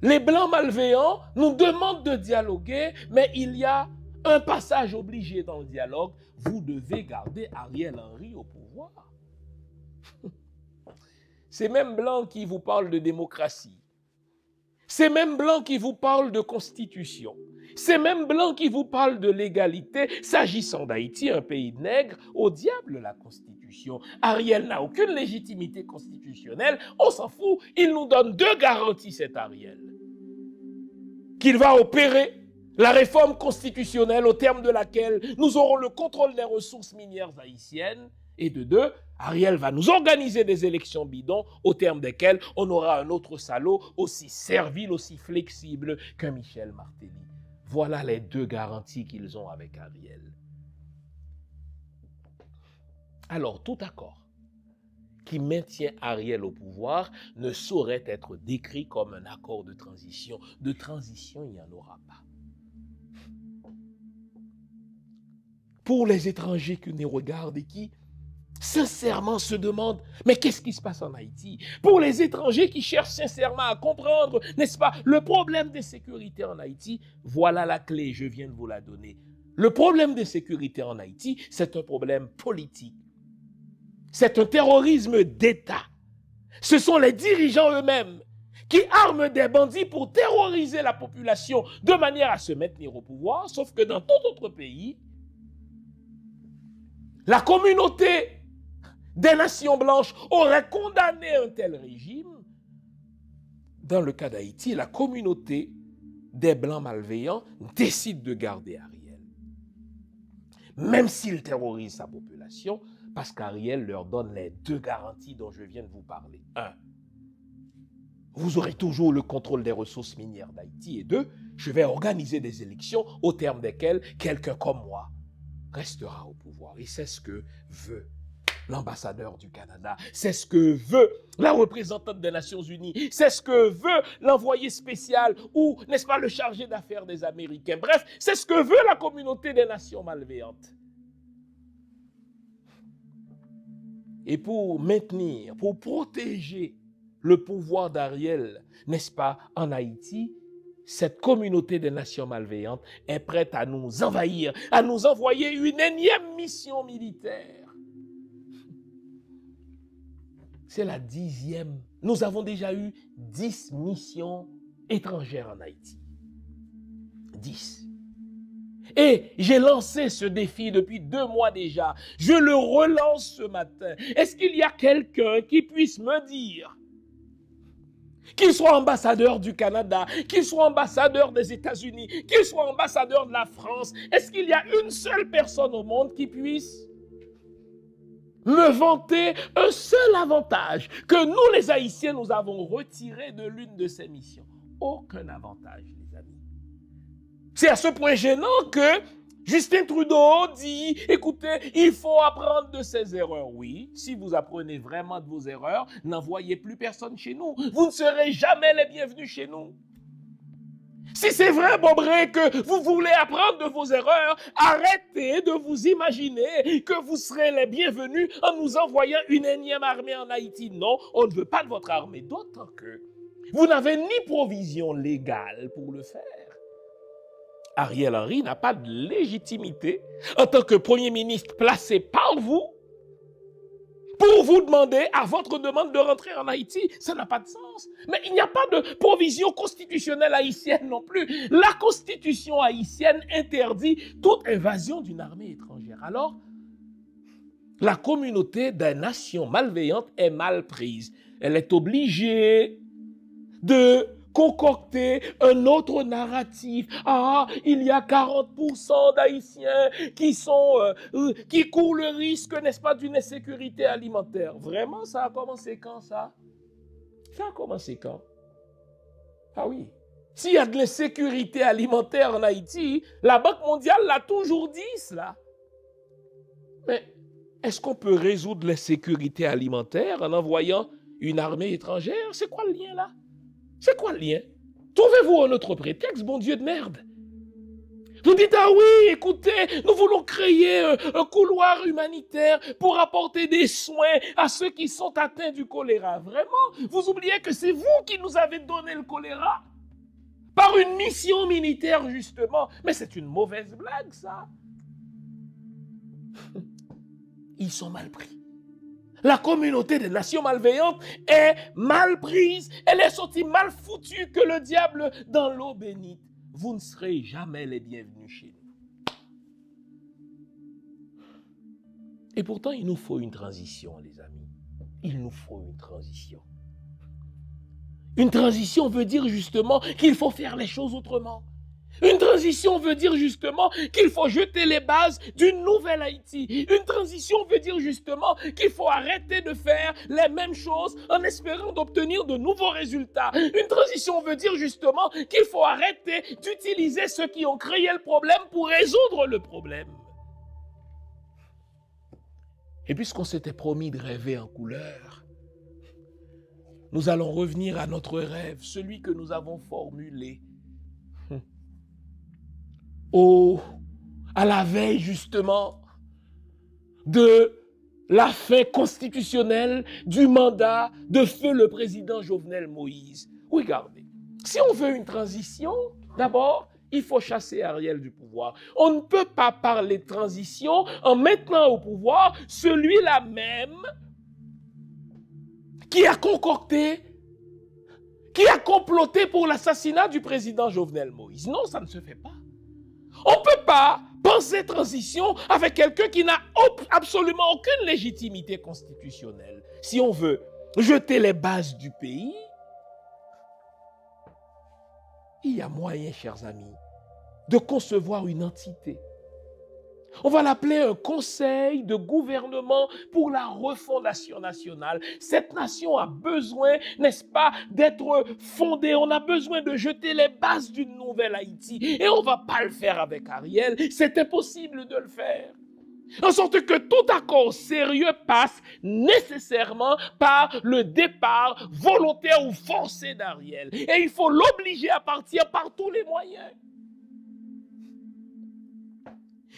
les Blancs malveillants nous demandent de dialoguer, mais il y a un passage obligé dans le dialogue. Vous devez garder Ariel Henry au pouvoir. Ces mêmes Blancs qui vous parlent de démocratie, ces mêmes Blancs qui vous parlent de constitution, ces mêmes Blancs qui vous parlent de l'égalité, s'agissant d'Haïti, un pays nègre, au diable la constitution. Ariel n'a aucune légitimité constitutionnelle, on s'en fout, il nous donne deux garanties, cet Ariel. Qu'il va opérer la réforme constitutionnelle au terme de laquelle nous aurons le contrôle des ressources minières haïtiennes, et de deux, Ariel va nous organiser des élections bidons au terme desquelles on aura un autre salaud aussi servile, aussi flexible qu'un Michel Martelly. Voilà les deux garanties qu'ils ont avec Ariel. Alors, tout accord qui maintient Ariel au pouvoir ne saurait être décrit comme un accord de transition. De transition, il n'y en aura pas. Pour les étrangers qui nous regardent et qui sincèrement se demandent, mais qu'est-ce qui se passe en Haïti? Pour les étrangers qui cherchent sincèrement à comprendre, n'est-ce pas, le problème de sécurité en Haïti, voilà la clé, je viens de vous la donner. Le problème de sécurité en Haïti, c'est un problème politique. C'est un terrorisme d'État. Ce sont les dirigeants eux-mêmes qui arment des bandits pour terroriser la population de manière à se maintenir au pouvoir, sauf que dans tout autre pays, la communauté des nations blanches aurait condamné un tel régime. Dans le cas d'Haïti, la communauté des Blancs malveillants décide de garder Ariel. Même s'il terrorise sa population, parce qu'Ariel leur donne les deux garanties dont je viens de vous parler. 1. Vous aurez toujours le contrôle des ressources minières d'Haïti. Et 2. Je vais organiser des élections au terme desquelles quelqu'un comme moi restera au pouvoir. Et c'est ce que veut l'ambassadeur du Canada. C'est ce que veut la représentante des Nations Unies. C'est ce que veut l'envoyé spécial ou, n'est-ce pas, le chargé d'affaires des Américains. Bref, c'est ce que veut la communauté des nations malveillantes. Et pour maintenir, pour protéger le pouvoir d'Ariel, n'est-ce pas, en Haïti, cette communauté des nations malveillantes est prête à nous envahir, à nous envoyer une énième mission militaire. C'est la 10e. Nous avons déjà eu 10 missions étrangères en Haïti. 10. Et j'ai lancé ce défi depuis 2 mois déjà. Je le relance ce matin. Est-ce qu'il y a quelqu'un qui puisse me dire, qu'il soit ambassadeur du Canada, qu'il soit ambassadeur des États-Unis, qu'il soit ambassadeur de la France, est-ce qu'il y a une seule personne au monde qui puisse me vanter un seul avantage que nous, les Haïtiens, nous avons retiré de l'une de ces missions? Aucun avantage, les amis. C'est à ce point gênant que Justin Trudeau dit, écoutez, il faut apprendre de ses erreurs. Oui, si vous apprenez vraiment de vos erreurs, n'envoyez plus personne chez nous. Vous ne serez jamais les bienvenus chez nous. Si c'est vrai, Bobré, que vous voulez apprendre de vos erreurs, arrêtez de vous imaginer que vous serez les bienvenus en nous envoyant une énième armée en Haïti. Non, on ne veut pas de votre armée, d'autant que vous n'avez ni provision légale pour le faire. Ariel Henry n'a pas de légitimité en tant que Premier ministre placé par vous pour vous demander à votre demande de rentrer en Haïti. Ça n'a pas de sens. Mais il n'y a pas de provision constitutionnelle haïtienne non plus. La constitution haïtienne interdit toute invasion d'une armée étrangère. Alors, la communauté des nations malveillantes est mal prise. Elle est obligée de concocter un autre narratif. Ah, il y a 40% d'Haïtiens qui courent le risque, n'est-ce pas, d'une insécurité alimentaire. Vraiment, ça a commencé quand, ça? Ça a commencé quand? Ah oui. S'il y a de l'insécurité alimentaire en Haïti, la Banque mondiale l'a toujours dit, cela. Mais est-ce qu'on peut résoudre l'insécurité alimentaire en envoyant une armée étrangère? C'est quoi le lien, là? C'est quoi le lien? Trouvez-vous un autre prétexte, bon Dieu de merde? Vous dites, ah oui, écoutez, nous voulons créer un couloir humanitaire pour apporter des soins à ceux qui sont atteints du choléra. Vraiment? Vous oubliez que c'est vous qui nous avez donné le choléra? Par une mission militaire, justement. Mais c'est une mauvaise blague, ça. Ils sont mal pris. La communauté des nations malveillantes est mal prise. Elle est sortie mal foutue que le diable dans l'eau bénite. Vous ne serez jamais les bienvenus chez nous. Et pourtant, il nous faut une transition, les amis. Il nous faut une transition. Une transition veut dire justement qu'il faut faire les choses autrement. Une transition veut dire justement qu'il faut jeter les bases d'une nouvelle Haïti. Une transition veut dire justement qu'il faut arrêter de faire les mêmes choses en espérant d'obtenir de nouveaux résultats. Une transition veut dire justement qu'il faut arrêter d'utiliser ceux qui ont créé le problème pour résoudre le problème. Et puisqu'on s'était promis de rêver en couleur, nous allons revenir à notre rêve, celui que nous avons formulé. À la veille justement de la fin constitutionnelle du mandat de feu le président Jovenel Moïse. Regardez, si on veut une transition, d'abord, il faut chasser Ariel du pouvoir. On ne peut pas parler de transition en maintenant au pouvoir celui-là même qui a concocté, qui a comploté pour l'assassinat du président Jovenel Moïse. Non, ça ne se fait pas. On ne peut pas penser transition avec quelqu'un qui n'a absolument aucune légitimité constitutionnelle. Si on veut jeter les bases du pays, il y a moyen, chers amis, de concevoir une entité. On va l'appeler un conseil de gouvernement pour la refondation nationale. Cette nation a besoin, n'est-ce pas, d'être fondée. On a besoin de jeter les bases d'une nouvelle Haïti. Et on ne va pas le faire avec Ariel. C'est impossible de le faire. En sorte que tout accord sérieux passe nécessairement par le départ volontaire ou forcé d'Ariel. Et il faut l'obliger à partir par tous les moyens.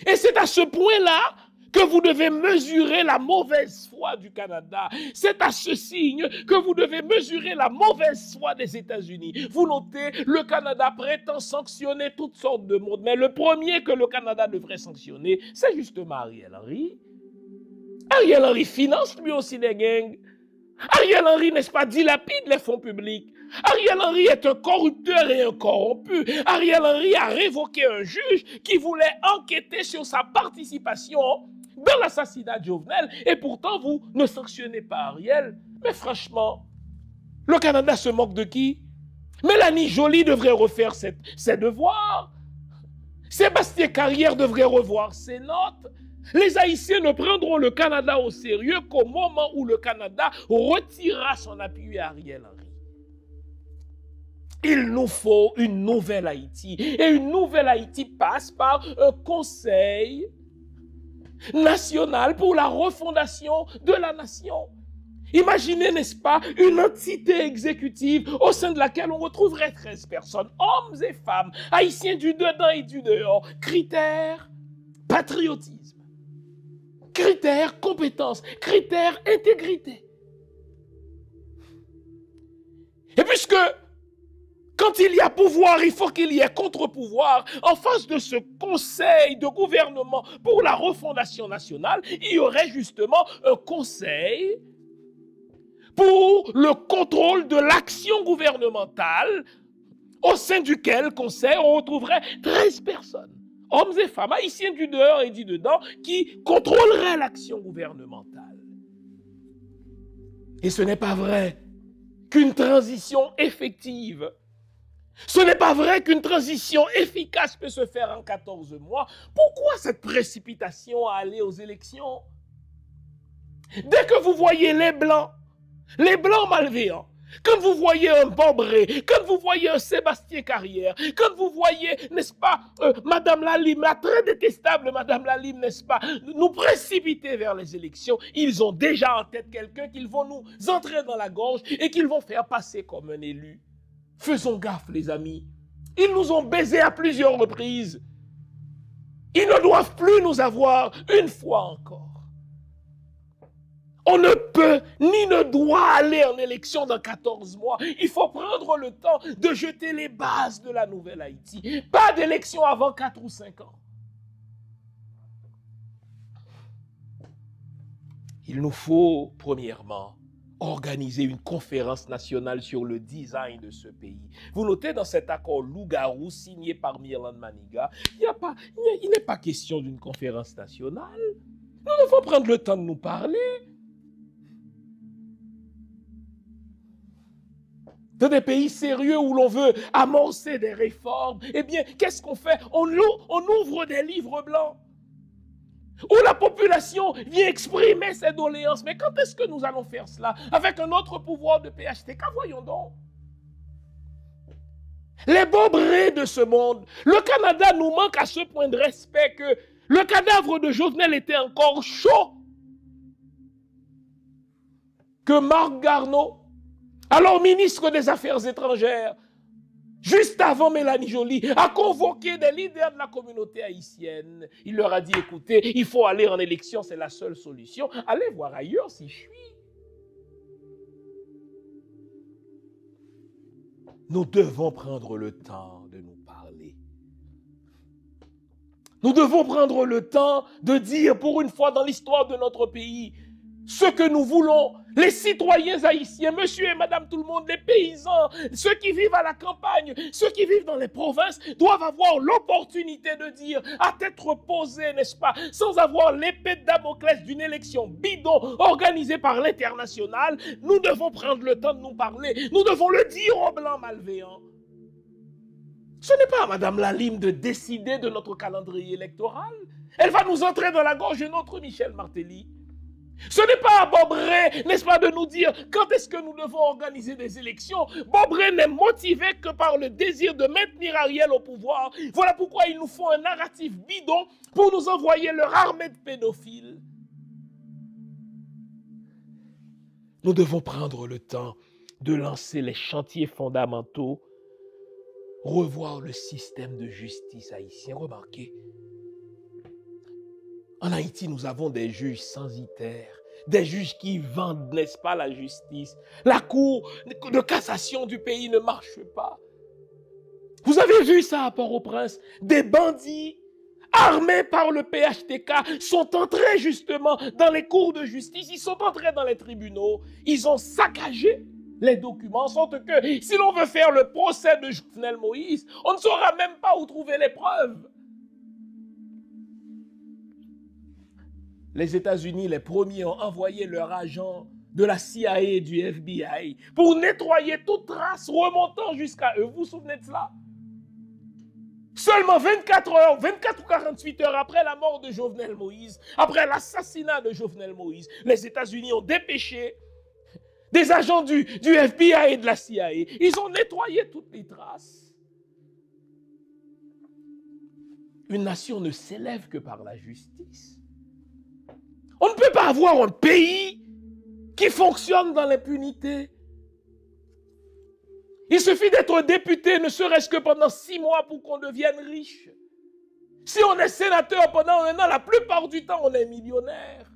Et c'est à ce point-là que vous devez mesurer la mauvaise foi du Canada. C'est à ce signe que vous devez mesurer la mauvaise foi des États-Unis. Vous notez, le Canada prétend sanctionner toutes sortes de monde, mais le premier que le Canada devrait sanctionner, c'est justement Ariel Henry. Ariel Henry finance lui aussi des gangs. Ariel Henry, n'est-ce pas, dilapide les fonds publics. Ariel Henry est un corrupteur et un corrompu. Ariel Henry a révoqué un juge qui voulait enquêter sur sa participation dans l'assassinat de Jovenel. Et pourtant, vous ne sanctionnez pas Ariel. Mais franchement, le Canada se moque de qui? Mélanie Joly devrait refaire ses devoirs. Sébastien Carrière devrait revoir ses notes. Les Haïtiens ne prendront le Canada au sérieux qu'au moment où le Canada retirera son appui à Ariel Henry. Il nous faut une nouvelle Haïti. Et une nouvelle Haïti passe par un conseil national pour la refondation de la nation. Imaginez, n'est-ce pas, une entité exécutive au sein de laquelle on retrouverait 13 personnes, hommes et femmes, haïtiens du dedans et du dehors. Critères, patriotisme. Critères, compétence. Critères, intégrité. Et puisque Quand il y a pouvoir, il faut qu'il y ait contre-pouvoir. En face de ce conseil de gouvernement pour la refondation nationale, il y aurait justement un conseil pour le contrôle de l'action gouvernementale, au sein duquel conseil on retrouverait 13 personnes, hommes et femmes, haïtiens du dehors et du dedans, qui contrôleraient l'action gouvernementale. Et ce n'est pas vrai qu'une transition effective, ce n'est pas vrai qu'une transition efficace peut se faire en 14 mois. Pourquoi cette précipitation à aller aux élections? Dès que vous voyez les blancs malveillants, quand vous voyez un Bobré, quand vous voyez un Sébastien Carrière, quand vous voyez, n'est-ce pas, Madame Lalime, la très détestable Madame Lalime, n'est-ce pas, nous précipiter vers les élections, ils ont déjà en tête quelqu'un qu'ils vont nous entrer dans la gorge et qu'ils vont faire passer comme un élu. Faisons gaffe, les amis. Ils nous ont baisés à plusieurs reprises. Ils ne doivent plus nous avoir une fois encore. On ne peut ni ne doit aller en élection dans 14 mois. Il faut prendre le temps de jeter les bases de la nouvelle Haïti. Pas d'élection avant 4 ou 5 ans. Il nous faut, premièrement, organiser une conférence nationale sur le design de ce pays. Vous notez dans cet accord loup-garou signé par Mirland Maniga, il n'est pas question d'une conférence nationale. Nous devons prendre le temps de nous parler. Dans des pays sérieux où l'on veut amorcer des réformes, eh bien, qu'est-ce qu'on fait? On ouvre des livres blancs où la population vient exprimer ses doléances. Mais quand est-ce que nous allons faire cela? Avec un autre pouvoir de PHTK, voyons donc. Les Bobrés de ce monde, le Canada nous manque à ce point de respect que le cadavre de Jovenel était encore chaud que Marc Garneau, alors ministre des Affaires étrangères, juste avant Mélanie Joly, a convoqué des leaders de la communauté haïtienne. Il leur a dit, écoutez, il faut aller en élection, c'est la seule solution. Allez voir ailleurs si je suis. Nous devons prendre le temps de nous parler. Nous devons prendre le temps de dire, pour une fois dans l'histoire de notre pays, ce que nous voulons, les citoyens haïtiens, monsieur et madame tout le monde, les paysans, ceux qui vivent à la campagne, ceux qui vivent dans les provinces, doivent avoir l'opportunité de dire, à tête reposée, n'est-ce pas, sans avoir l'épée de Damoclès d'une élection bidon organisée par l'international, nous devons prendre le temps de nous parler, nous devons le dire aux blancs malveillants. Ce n'est pas à madame Lalime de décider de notre calendrier électoral. Elle va nous entrer dans la gorge de notre Michel Martelly. Ce n'est pas à Bobré, n'est-ce pas, de nous dire quand est-ce que nous devons organiser des élections. Bobré n'est motivé que par le désir de maintenir Ariel au pouvoir. Voilà pourquoi ils nous font un narratif bidon pour nous envoyer leur armée de pédophiles. Nous devons prendre le temps de lancer les chantiers fondamentaux, revoir le système de justice haïtien. Remarquez, en Haïti, nous avons des juges censitaires, des juges qui vendent, n'est-ce pas, la justice. La cour de cassation du pays ne marche pas. Vous avez vu ça à Port-au-Prince? Des bandits armés par le PHTK sont entrés justement dans les cours de justice, ils sont entrés dans les tribunaux, ils ont saccagé les documents, en sorte que si l'on veut faire le procès de Jovenel Moïse, on ne saura même pas où trouver les preuves. Les États-Unis, les premiers, ont envoyé leurs agents de la CIA et du FBI pour nettoyer toute trace remontant jusqu'à eux. Vous vous souvenez de cela? Seulement 24 ou 48 heures après la mort de Jovenel Moïse, après l'assassinat de Jovenel Moïse, les États-Unis ont dépêché des agents du FBI et de la CIA. Ils ont nettoyé toutes les traces. Une nation ne s'élève que par la justice. On ne peut pas avoir un pays qui fonctionne dans l'impunité. Il suffit d'être député, ne serait-ce que pendant 6 mois pour qu'on devienne riche. Si on est sénateur pendant 1 an, la plupart du temps, on est millionnaire.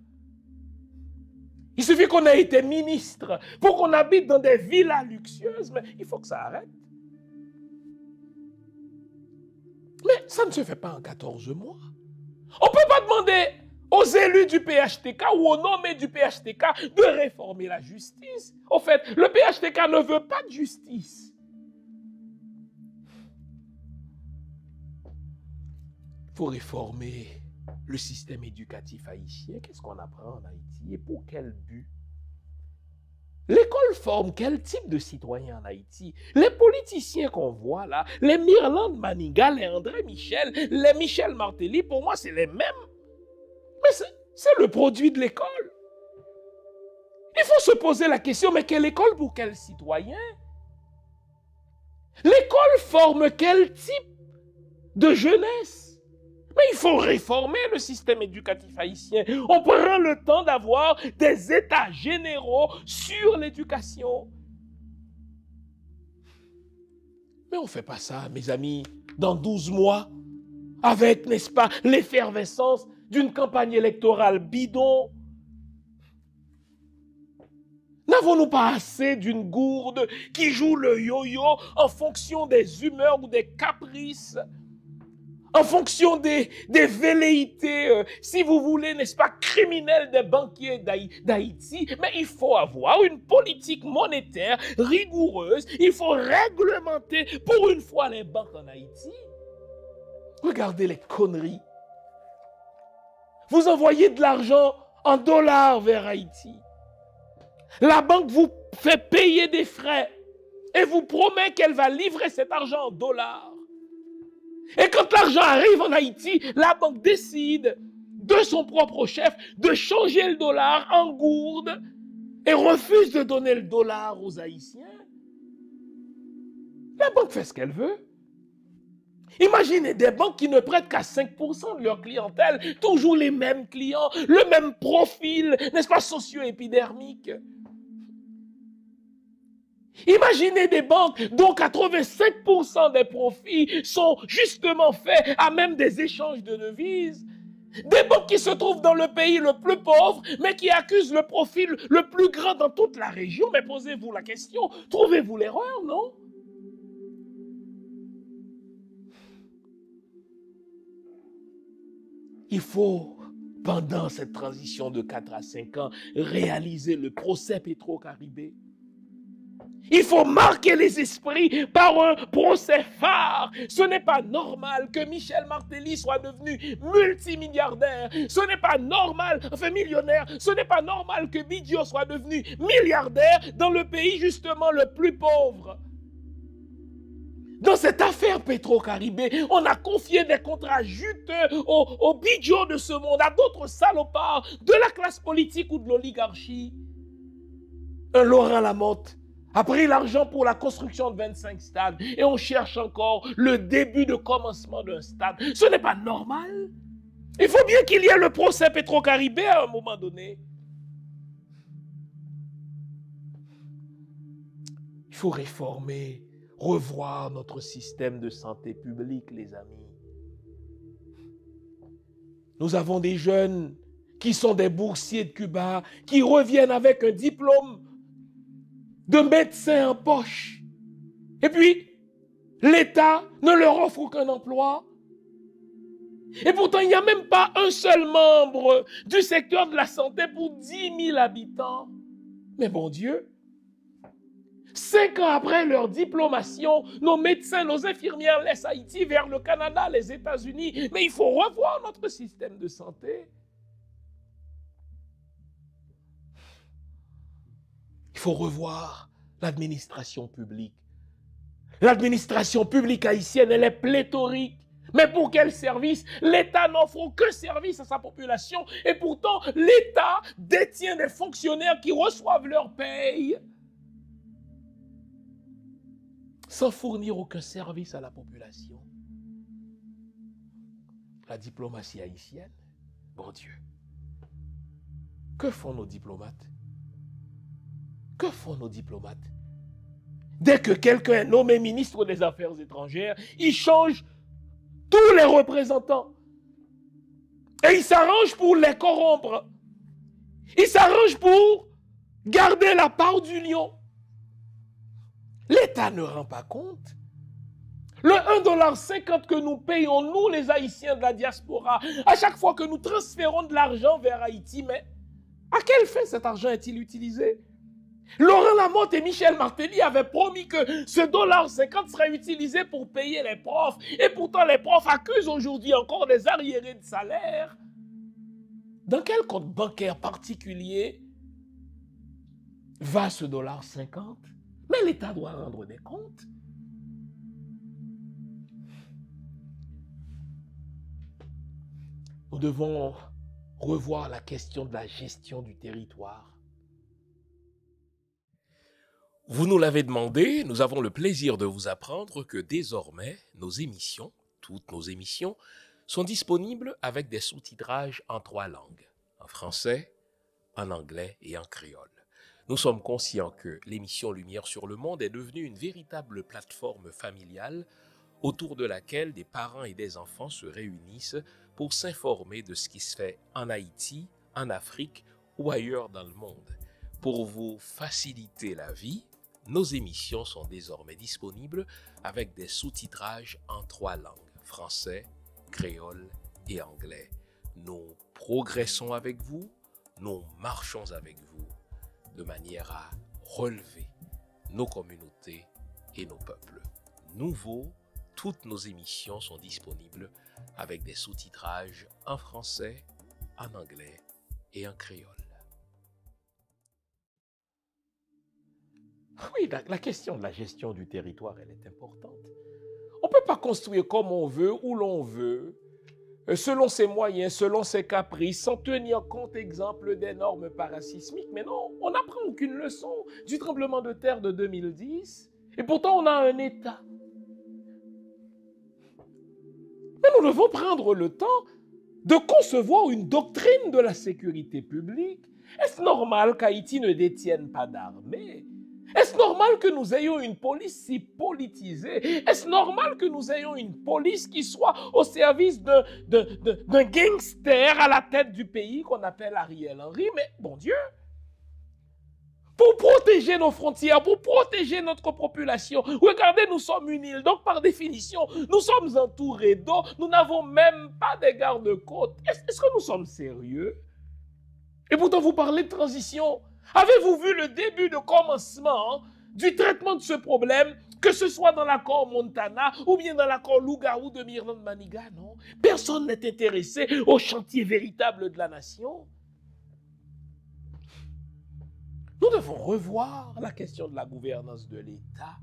Il suffit qu'on ait été ministre pour qu'on habite dans des villas luxueuses, mais il faut que ça arrête. Mais ça ne se fait pas en 14 mois. On ne peut pas demander aux élus du PHTK ou aux nommés du PHTK de réformer la justice. Au fait, le PHTK ne veut pas de justice. Il faut réformer le système éducatif haïtien. Qu'est-ce qu'on apprend en Haïti et pour quel but? L'école forme quel type de citoyen en Haïti? Les politiciens qu'on voit là, les Mirland Maniga, les André Michel, les Michel Martelly, pour moi, c'est les mêmes. Mais c'est le produit de l'école. Il faut se poser la question, mais quelle école pour quel citoyen? L'école forme quel type de jeunesse? Mais il faut réformer le système éducatif haïtien. On prend le temps d'avoir des états généraux sur l'éducation. Mais on ne fait pas ça, mes amis, dans 12 mois, avec, n'est-ce pas, l'effervescence d'une campagne électorale bidon. N'avons-nous pas assez d'une gourde qui joue le yo-yo en fonction des humeurs ou des caprices? En fonction des velléités, si vous voulez, n'est-ce pas, criminelles des banquiers d'Haïti, mais il faut avoir une politique monétaire rigoureuse. Il faut réglementer pour une fois les banques en Haïti. Regardez les conneries. Vous envoyez de l'argent en dollars vers Haïti. La banque vous fait payer des frais et vous promet qu'elle va livrer cet argent en dollars. Et quand l'argent arrive en Haïti, la banque décide de son propre chef de changer le dollar en gourde et refuse de donner le dollar aux Haïtiens. La banque fait ce qu'elle veut. Imaginez des banques qui ne prêtent qu'à 5% de leur clientèle, toujours les mêmes clients, le même profil, n'est-ce pas, socio-épidermique. Imaginez des banques dont 85% des profits sont justement faits à même des échanges de devises. Des banques qui se trouvent dans le pays le plus pauvre, mais qui accusent le profil le plus grand dans toute la région. Mais posez-vous la question, trouvez-vous l'erreur, non? Il faut, pendant cette transition de 4 à 5 ans, réaliser le procès Petro-Caribé. Il faut marquer les esprits par un procès phare. Ce n'est pas normal que Michel Martelly soit devenu multimilliardaire. Ce n'est pas normal, enfin millionnaire. Ce n'est pas normal que Bidio soit devenu milliardaire dans le pays justement le plus pauvre. Dans cette affaire Petro-Caribé, on a confié des contrats juteux aux Bidio de ce monde, à d'autres salopards de la classe politique ou de l'oligarchie. Un Laurent Lamotte a pris l'argent pour la construction de 25 stades et on cherche encore le début de commencement d'un stade. Ce n'est pas normal. Il faut bien qu'il y ait le procès Petro-Caribé à un moment donné. Il faut réformer, revoir notre système de santé publique, les amis. Nous avons des jeunes qui sont des boursiers de Cuba, qui reviennent avec un diplôme de médecin en poche. Et puis, l'État ne leur offre aucun emploi. Et pourtant, il n'y a même pas un seul membre du secteur de la santé pour 10 000 habitants. Mais bon Dieu, 5 ans après leur diplomation, nos médecins, nos infirmières laissent Haïti vers le Canada, les États-Unis. Mais il faut revoir notre système de santé. Il faut revoir l'administration publique. L'administration publique haïtienne, elle est pléthorique. Mais pour quel service? L'État n'offre aucun service à sa population. Et pourtant, l'État détient des fonctionnaires qui reçoivent leur paye sans fournir aucun service à la population. La diplomatie haïtienne, bon Dieu. Que font nos diplomates? Que font nos diplomates? Dès que quelqu'un est nommé ministre des Affaires étrangères, il change tous les représentants. Et il s'arrange pour les corrompre. Il s'arrange pour garder la part du lion. L'État ne rend pas compte. Le 1,50 $ que nous payons, nous les Haïtiens de la diaspora, à chaque fois que nous transférons de l'argent vers Haïti, mais à quelle fin cet argent est-il utilisé? Laurent Lamotte et Michel Martelly avaient promis que ce $1,50 serait utilisé pour payer les profs. Et pourtant, les profs accusent aujourd'hui encore des arriérés de salaire. Dans quel compte bancaire particulier va ce $1,50? Mais l'État doit rendre des comptes. Nous devons revoir la question de la gestion du territoire. Vous nous l'avez demandé, nous avons le plaisir de vous apprendre que désormais, nos émissions, toutes nos émissions, sont disponibles avec des sous-titrages en 3 langues, en français, en anglais et en créole. Nous sommes conscients que l'émission Lumière sur le monde est devenue une véritable plateforme familiale autour de laquelle des parents et des enfants se réunissent pour s'informer de ce qui se fait en Haïti, en Afrique ou ailleurs dans le monde. Pour vous faciliter la vie, nos émissions sont désormais disponibles avec des sous-titrages en 3 langues, français, créole et anglais. Nous progressons avec vous, nous marchons avec vous, de manière à relever nos communautés et nos peuples. Nouveau, toutes nos émissions sont disponibles avec des sous-titrages en français, en anglais et en créole. Oui, la question de la gestion du territoire, elle est importante. On ne peut pas construire comme on veut, où l'on veut, selon ses moyens, selon ses caprices, sans tenir compte, exemple, des normes parasismiques. Mais non, on n'apprend aucune leçon du tremblement de terre de 2010. Et pourtant, on a un État. Mais nous devons prendre le temps de concevoir une doctrine de la sécurité publique. Est-ce normal qu'Haïti ne détienne pas d'armée? Est-ce normal que nous ayons une police si politisée? Est-ce normal que nous ayons une police qui soit au service d'un gangster à la tête du pays qu'on appelle Ariel Henry? Mais bon Dieu, pour protéger nos frontières, pour protéger notre population, regardez, nous sommes une île, donc par définition, nous sommes entourés d'eau, nous n'avons même pas des gardes-côtes. Est-ce que nous sommes sérieux? Et pourtant, vous parlez de transition. Avez-vous vu le début de commencement du traitement de ce problème, que ce soit dans l'accord Montana ou bien dans l'accord Lougaou de Mirland Maniga? Non, personne n'est intéressé au chantier véritable de la nation. Nous devons revoir la question de la gouvernance de l'État.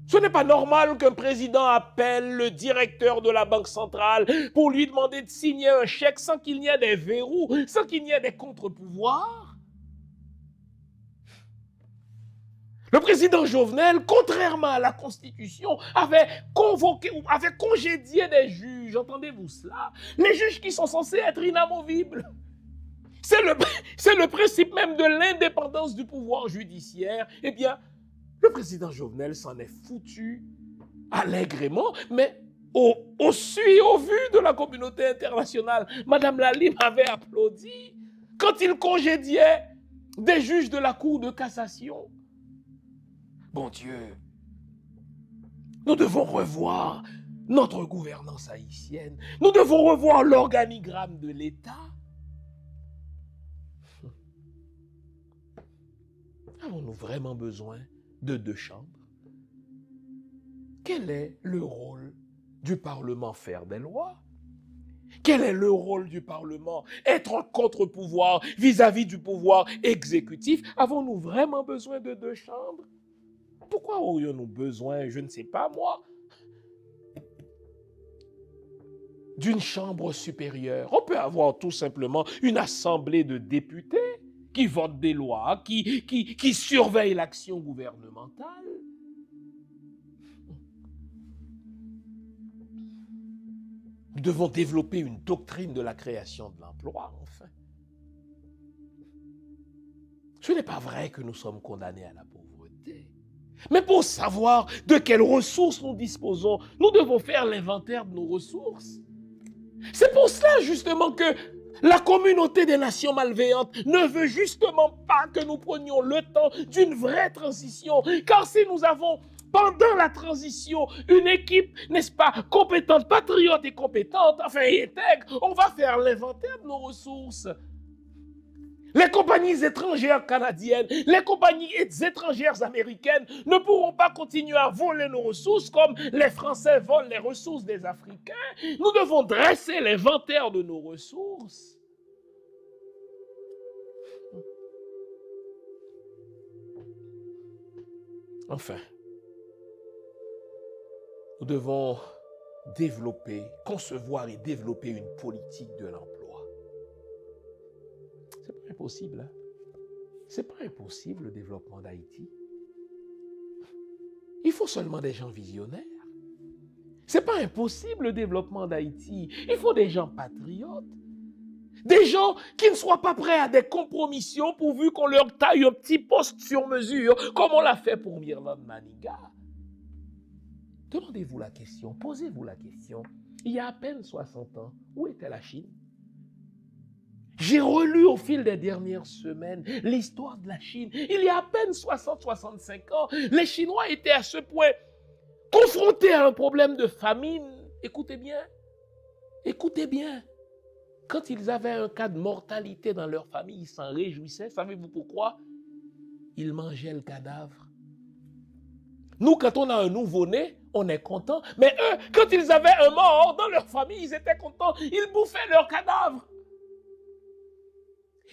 Ce n'est pas normal qu'un président appelle le directeur de la Banque centrale pour lui demander de signer un chèque sans qu'il n'y ait des verrous, sans qu'il n'y ait des contre-pouvoirs. Le président Jovenel, contrairement à la Constitution, avait congédié des juges. Entendez-vous cela? Les juges qui sont censés être inamovibles. C'est le principe même de l'indépendance du pouvoir judiciaire. Eh bien, le président Jovenel s'en est foutu allègrement, mais au su et au vu de la communauté internationale. Madame Lalim avait applaudi quand il congédiait des juges de la Cour de cassation. Bon Dieu, nous devons revoir notre gouvernance haïtienne. Nous devons revoir l'organigramme de l'État. Avons-nous vraiment besoin de 2 chambres? Quel est le rôle du Parlement? Faire des lois? Quel est le rôle du Parlement? Être un contre-pouvoir vis-à-vis du pouvoir exécutif? Avons-nous vraiment besoin de 2 chambres? Pourquoi aurions-nous besoin, je ne sais pas moi, d'une chambre supérieure? On peut avoir tout simplement une assemblée de députés qui votent des lois, qui surveillent l'action gouvernementale. Nous devons développer une doctrine de la création de l'emploi, enfin. Ce n'est pas vrai que nous sommes condamnés à la pauvreté. Mais pour savoir de quelles ressources nous disposons, nous devons faire l'inventaire de nos ressources. C'est pour cela justement que la communauté des nations malveillantes ne veut justement pas que nous prenions le temps d'une vraie transition. Car si nous avons pendant la transition, une équipe, n'est-ce pas, compétente, patriote et compétente, enfin intègre, on va faire l'inventaire de nos ressources. Les compagnies étrangères canadiennes, les compagnies étrangères américaines ne pourront pas continuer à voler nos ressources comme les Français volent les ressources des Africains. Nous devons dresser l'inventaire de nos ressources. Enfin, nous devons développer, concevoir et développer une politique de l'emploi. C'est pas impossible, hein? C'est pas impossible le développement d'Haïti. Il faut seulement des gens visionnaires. C'est pas impossible le développement d'Haïti. Il faut des gens patriotes. Des gens qui ne soient pas prêts à des compromissions pourvu qu'on leur taille un petit poste sur mesure, comme on l'a fait pour Mirland Maniga. Demandez-vous la question, posez-vous la question. Il y a à peine 60 ans, où était la Chine? J'ai relu au fil des dernières semaines l'histoire de la Chine. Il y a à peine 60-65 ans, les Chinois étaient à ce point confrontés à un problème de famine. Écoutez bien, écoutez bien. Quand ils avaient un cas de mortalité dans leur famille, ils s'en réjouissaient. Savez-vous pourquoi? Ils mangeaient le cadavre. Nous, quand on a un nouveau-né, on est content. Mais eux, quand ils avaient un mort dans leur famille, ils étaient contents. Ils bouffaient leur cadavre.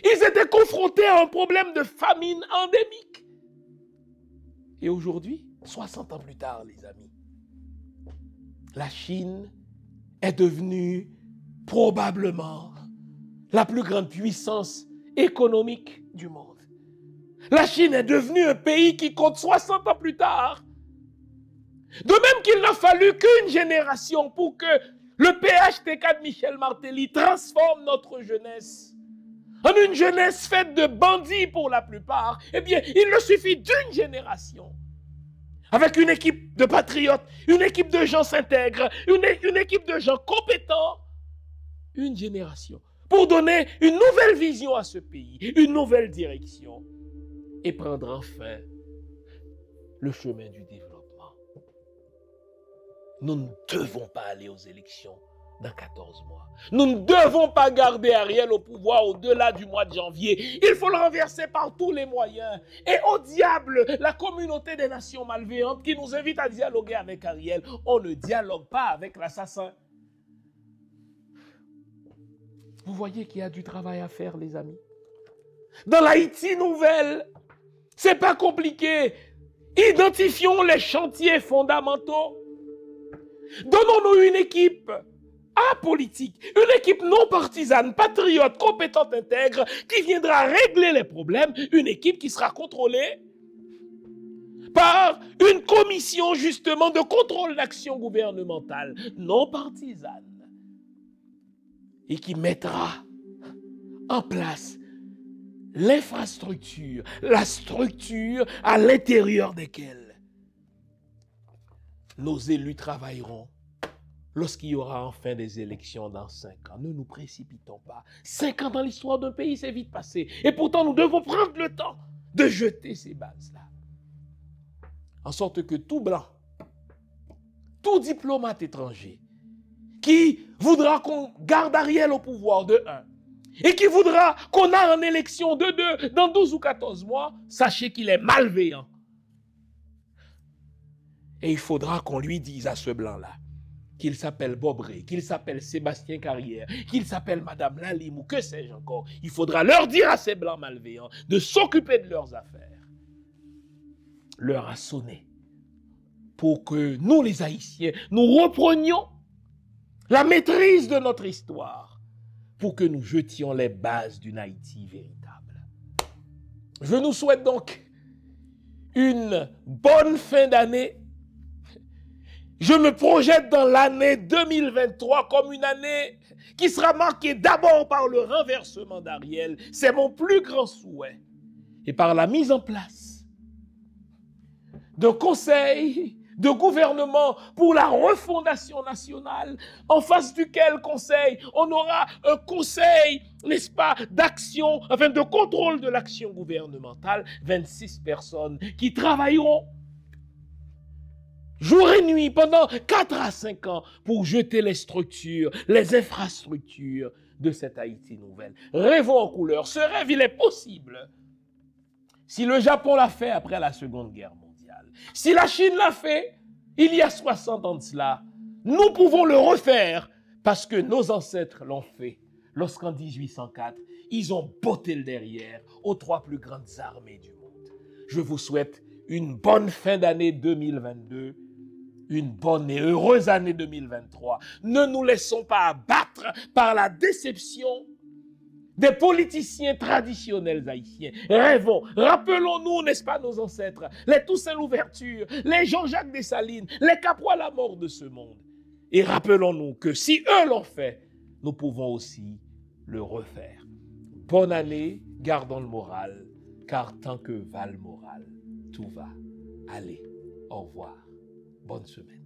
Ils étaient confrontés à un problème de famine endémique. Et aujourd'hui, 60 ans plus tard, les amis, la Chine est devenue probablement la plus grande puissance économique du monde. La Chine est devenue un pays qui compte 60 ans plus tard. De même qu'il n'a fallu qu'une génération pour que le PHTK de Michel Martelly transforme notre jeunesse en une jeunesse faite de bandits pour la plupart. Eh bien, il ne suffit d'une génération avec une équipe de patriotes, une équipe de gens s'intègrent, une équipe de gens compétents, une génération, pour donner une nouvelle vision à ce pays, une nouvelle direction, et prendre enfin le chemin du développement. Nous ne devons pas aller aux élections dans 14 mois. Nous ne devons pas garder Ariel au pouvoir au-delà du mois de janvier. Il faut le renverser par tous les moyens. Et au diable, la communauté des nations malveillantes qui nous invite à dialoguer avec Ariel. On ne dialogue pas avec l'assassin. Vous voyez qu'il y a du travail à faire, les amis. Dans l'Haïti nouvelle, c'est pas compliqué. Identifions les chantiers fondamentaux. Donnons-nous une équipe apolitique, une équipe non partisane, patriote, compétente, intègre, qui viendra régler les problèmes, une équipe qui sera contrôlée par une commission justement de contrôle d'action gouvernementale non partisane et qui mettra en place l'infrastructure, la structure à l'intérieur desquelles nos élus travailleront lorsqu'il y aura enfin des élections dans 5 ans. Ne nous précipitons pas. 5 ans dans l'histoire d'un pays, c'est vite passé. Et pourtant, nous devons prendre le temps de jeter ces bases-là. En sorte que tout blanc, tout diplomate étranger qui voudra qu'on garde Ariel au pouvoir de 1 et qui voudra qu'on a en élection de 2 dans 12 ou 14 mois, sachez qu'il est malveillant. Et il faudra qu'on lui dise à ce blanc-là qu'il s'appelle Bobré, qu'il s'appelle Sébastien Carrière, qu'il s'appelle Madame Lalim ou que sais-je encore. Il faudra leur dire à ces blancs malveillants de s'occuper de leurs affaires. L'heure a sonné pour que nous, les Haïtiens, nous reprenions la maîtrise de notre histoire pour que nous jetions les bases d'une Haïti véritable. Je nous souhaite donc une bonne fin d'année. Je me projette dans l'année 2023 comme une année qui sera marquée d'abord par le renversement d'Ariel. C'est mon plus grand souhait. Et par la mise en place d'un conseil de gouvernement pour la refondation nationale, en face duquel conseil, on aura un conseil, n'est-ce pas, d'action, enfin de contrôle de l'action gouvernementale, 26 personnes qui travailleront jour et nuit, pendant 4 à 5 ans, pour jeter les structures, les infrastructures de cette Haïti nouvelle. Rêvons en couleur. Ce rêve, il est possible. Si le Japon l'a fait après la Seconde Guerre mondiale, si la Chine l'a fait il y a 60 ans de cela, nous pouvons le refaire parce que nos ancêtres l'ont fait lorsqu'en 1804, ils ont botté le derrière aux 3 plus grandes armées du monde. Je vous souhaite une bonne fin d'année 2022, une bonne et heureuse année 2023. Ne nous laissons pas abattre par la déception des politiciens traditionnels haïtiens. Rêvons, rappelons-nous, n'est-ce pas, nos ancêtres, les Toussaint Louverture, les Jean-Jacques Dessalines, les Capois la mort de ce monde. Et rappelons-nous que si eux l'ont fait, nous pouvons aussi le refaire. Bonne année, gardons le moral, car tant que va le moral, tout va. Allez, au revoir. Bonne semaine.